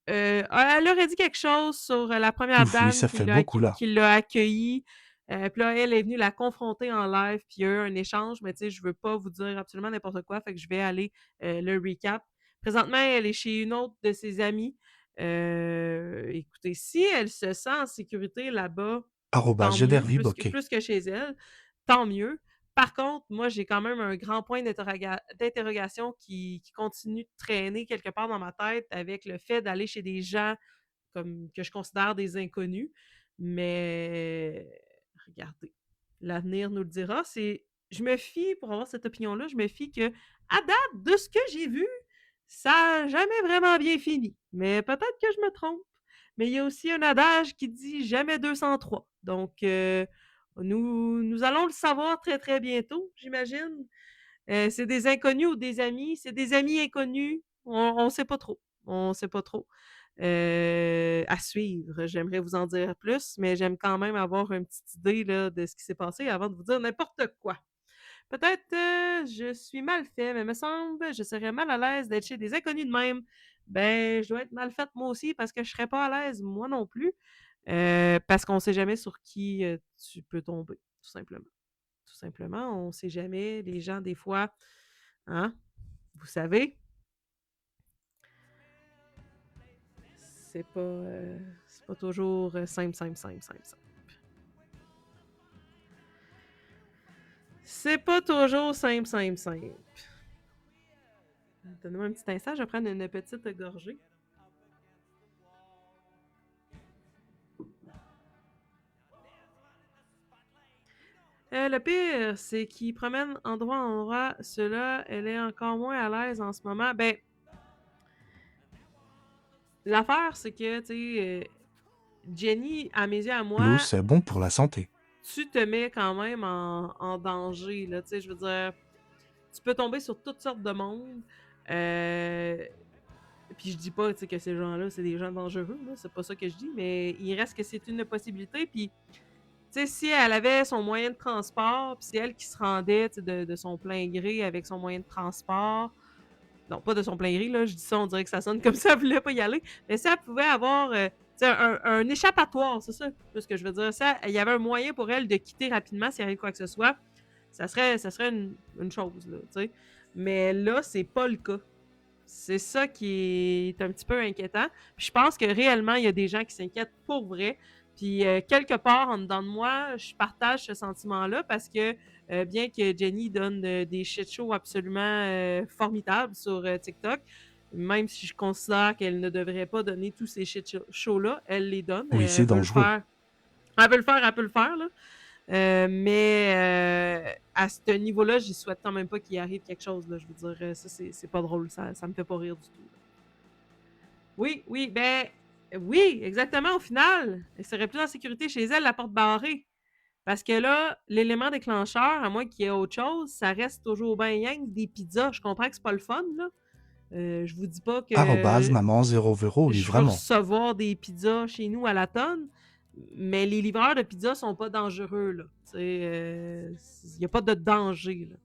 Elle aurait dit quelque chose sur la première Ouf, oui, dame ça fait beaucoup là. qui l'a accueillie. Puis là, elle est venue la confronter en live, puis il y a eu un échange, mais tu sais, je veux pas vous dire absolument n'importe quoi, fait que je vais aller le recap. Présentement, elle est chez une autre de ses amies. Écoutez, si elle se sent en sécurité là-bas, tant mieux, Gedervib, ok. plus que chez elle, tant mieux. Par contre, moi, j'ai quand même un grand point d'interrogation qui continue de traîner quelque part dans ma tête avec le fait d'aller chez des gens comme que je considère des inconnus. Mais regardez, l'avenir nous le dira. Je me fie, pour avoir cette opinion-là, je me fie que, à date, de ce que j'ai vu, ça n'a jamais vraiment bien fini. Mais peut-être que je me trompe. Mais il y a aussi un adage qui dit jamais 203. Donc, nous allons le savoir très, très bientôt, j'imagine. C'est des inconnus ou des amis. C'est des amis inconnus. On ne sait pas trop. On ne sait pas trop. À suivre. J'aimerais vous en dire plus, mais j'aime quand même avoir une petite idée là, de ce qui s'est passé avant de vous dire n'importe quoi. Peut-être je suis mal fait, mais me semble je serais mal à l'aise d'être chez des inconnus de même. Ben, je dois être mal faite moi aussi parce que je serais pas à l'aise moi non plus. Parce qu'on sait jamais sur qui tu peux tomber, tout simplement. Tout simplement, on sait jamais. Les gens, des fois, hein, vous savez, c'est pas toujours simple. C'est pas toujours simple. Donnez-moi un petit instant, je vais prendre une petite gorgée. Le pire, c'est qu'il promène endroit en endroit. Cela, elle est encore moins à l'aise en ce moment. Ben, l'affaire, c'est que, tu sais, Jenny, à mes yeux, à L'eau, moi, c'est bon pour la santé. tu te mets quand même en danger, là, tu sais, je veux dire, tu peux tomber sur toutes sortes de monde. Puis je dis pas, tu sais, que ces gens-là, c'est des gens dangereux, là, c'est pas ça que je dis, mais il reste que c'est une possibilité, puis tu sais, si elle avait son moyen de transport, puis c'est elle qui se rendait de son plein gré avec son moyen de transport, non, pas de son plein gré, là, je dis ça, on dirait que ça sonne comme ça, elle voulait pas y aller, mais si elle pouvait avoir tu sais, un échappatoire, c'est ça ce que je veux dire, ça, il y avait un moyen pour elle de quitter rapidement s'il y avait quoi que ce soit, ça serait une chose, là, tu sais. Mais là, c'est pas le cas. C'est ça qui est un petit peu inquiétant. Puis je pense que réellement, il y a des gens qui s'inquiètent pour vrai. Puis quelque part, en dedans de moi, je partage ce sentiment-là parce que bien que Jenny donne des shit shows absolument formidables sur TikTok, même si je considère qu'elle ne devrait pas donner tous ces shit shows-là, elle les donne. Oui, c'est Elle veut le dangereux. faire. Elle peut le faire, là. Mais à ce niveau-là, j'y souhaite quand même pas qu'il arrive quelque chose. Là. Je veux dire, ça, c'est pas drôle. Ça me fait pas rire du tout. Oui, ben, oui, exactement. Au final, elle serait plus en sécurité chez elle, la porte barrée. Parce que là, l'élément déclencheur, à moins qu'il y ait autre chose, ça reste toujours bien yang des pizzas. Je comprends que c'est pas le fun, là. Je vous dis pas que Maman 0 je veux livrement. recevoir des pizzas chez nous à la tonne, mais les livreurs de pizzas sont pas dangereux, là. Tu sais, il n'y a pas de danger, là.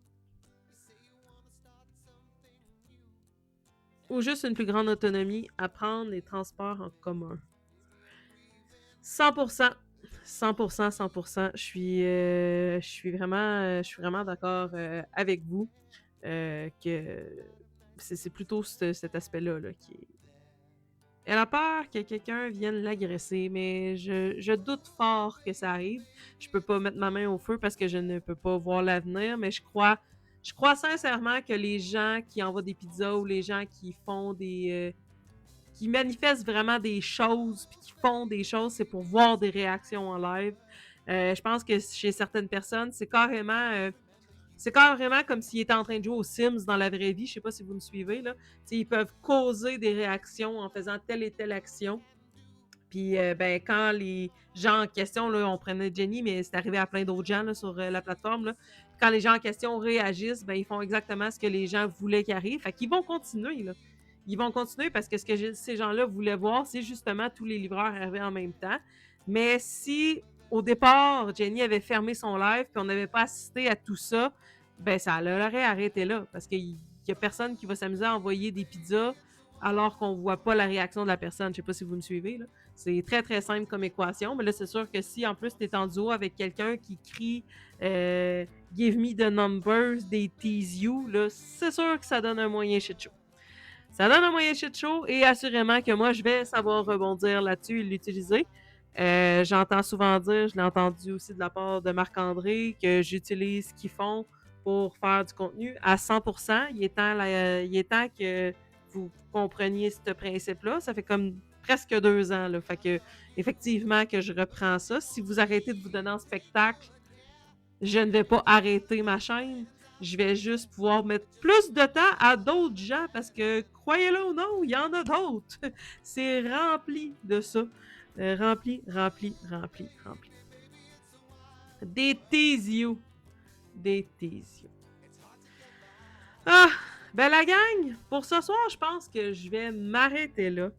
Ou juste une plus grande autonomie à prendre les transports en commun. 100%. 100%. Je suis vraiment d'accord avec vous que c'est plutôt cet aspect-là là, qui est. Elle a peur que quelqu'un vienne l'agresser, mais je doute fort que ça arrive. Je peux pas mettre ma main au feu parce que je ne peux pas voir l'avenir, mais je crois sincèrement que les gens qui envoient des pizzas ou les gens qui font qui manifestent vraiment des choses puis qui font des choses, c'est pour voir des réactions en live. Je pense que chez certaines personnes, c'est carrément comme s'ils étaient en train de jouer aux Sims dans la vraie vie. Je sais pas si vous me suivez, là. T'sais, ils peuvent causer des réactions en faisant telle et telle action. Puis, ben, quand les gens en question, là, on prenait Jenny, mais c'est arrivé à plein d'autres gens là, sur la plateforme, là. Quand les gens en question réagissent, ben, ils font exactement ce que les gens voulaient qu'il arrive. Fait qu'ils vont continuer, là. Ils vont continuer parce que ce que ces gens-là voulaient voir, c'est justement tous les livreurs arriver en même temps. Mais si, au départ, Jenny avait fermé son live puis on n'avait pas assisté à tout ça, ben ça l'aurait arrêté là. Parce qu'il y a personne qui va s'amuser à envoyer des pizzas alors qu'on voit pas la réaction de la personne. Je sais pas si vous me suivez, là. C'est très, très simple comme équation. Mais là, c'est sûr que si, en plus, tu es en duo avec quelqu'un qui crie Give me the numbers, they tease you », là, c'est sûr que ça donne un moyen shit show. Ça donne un moyen shit show et assurément que moi, je vais savoir rebondir là-dessus et l'utiliser. J'entends souvent dire, je l'ai entendu aussi de la part de Marc-André, que j'utilise ce qu'ils font pour faire du contenu à 100%. Il est temps que vous compreniez ce principe-là. Ça fait comme presque 2 ans. Là. Fait que, effectivement, que je reprends ça. Si vous arrêtez de vous donner en spectacle, je ne vais pas arrêter ma chaîne. Je vais juste pouvoir mettre plus de temps à d'autres gens parce que, croyez-le ou non, il y en a d'autres. C'est rempli de ça. Rempli. Des teasios. Ah! Ben la gang, pour ce soir, je pense que je vais m'arrêter là.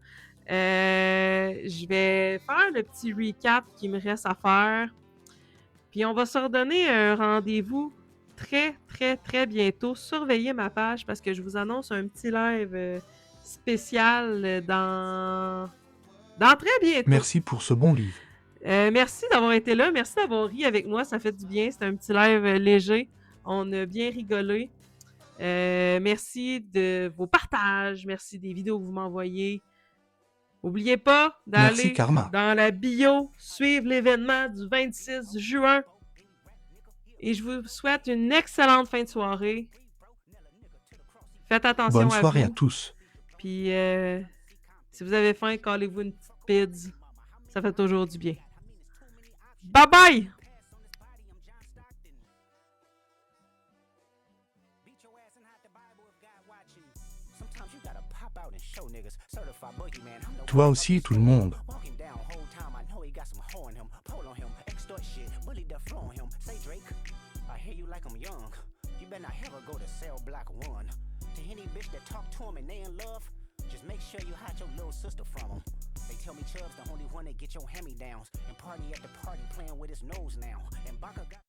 Je vais faire le petit recap qu'il me reste à faire. Puis on va se redonner un rendez-vous très bientôt. Surveillez ma page parce que je vous annonce un petit live spécial dans très bientôt. Merci pour ce bon livre. Merci d'avoir été là. Merci d'avoir ri avec moi. Ça fait du bien. C'était un petit live léger. On a bien rigolé. Merci de vos partages. Merci des vidéos que vous m'envoyez. N'oubliez pas d'aller dans la bio, suivre l'événement du 26 juin. Et je vous souhaite une excellente fin de soirée. Faites attention à vous. Bonne soirée à tous. Puis, si vous avez faim, collez-vous une petite pizza. Ça fait toujours du bien. Bye bye! Toi aussi, tout le monde. Just make sure you hide your little sister from them. They tell me Chubb's the only one that get your hand-me-downs. And party at the party playing with his nose now. And Baka got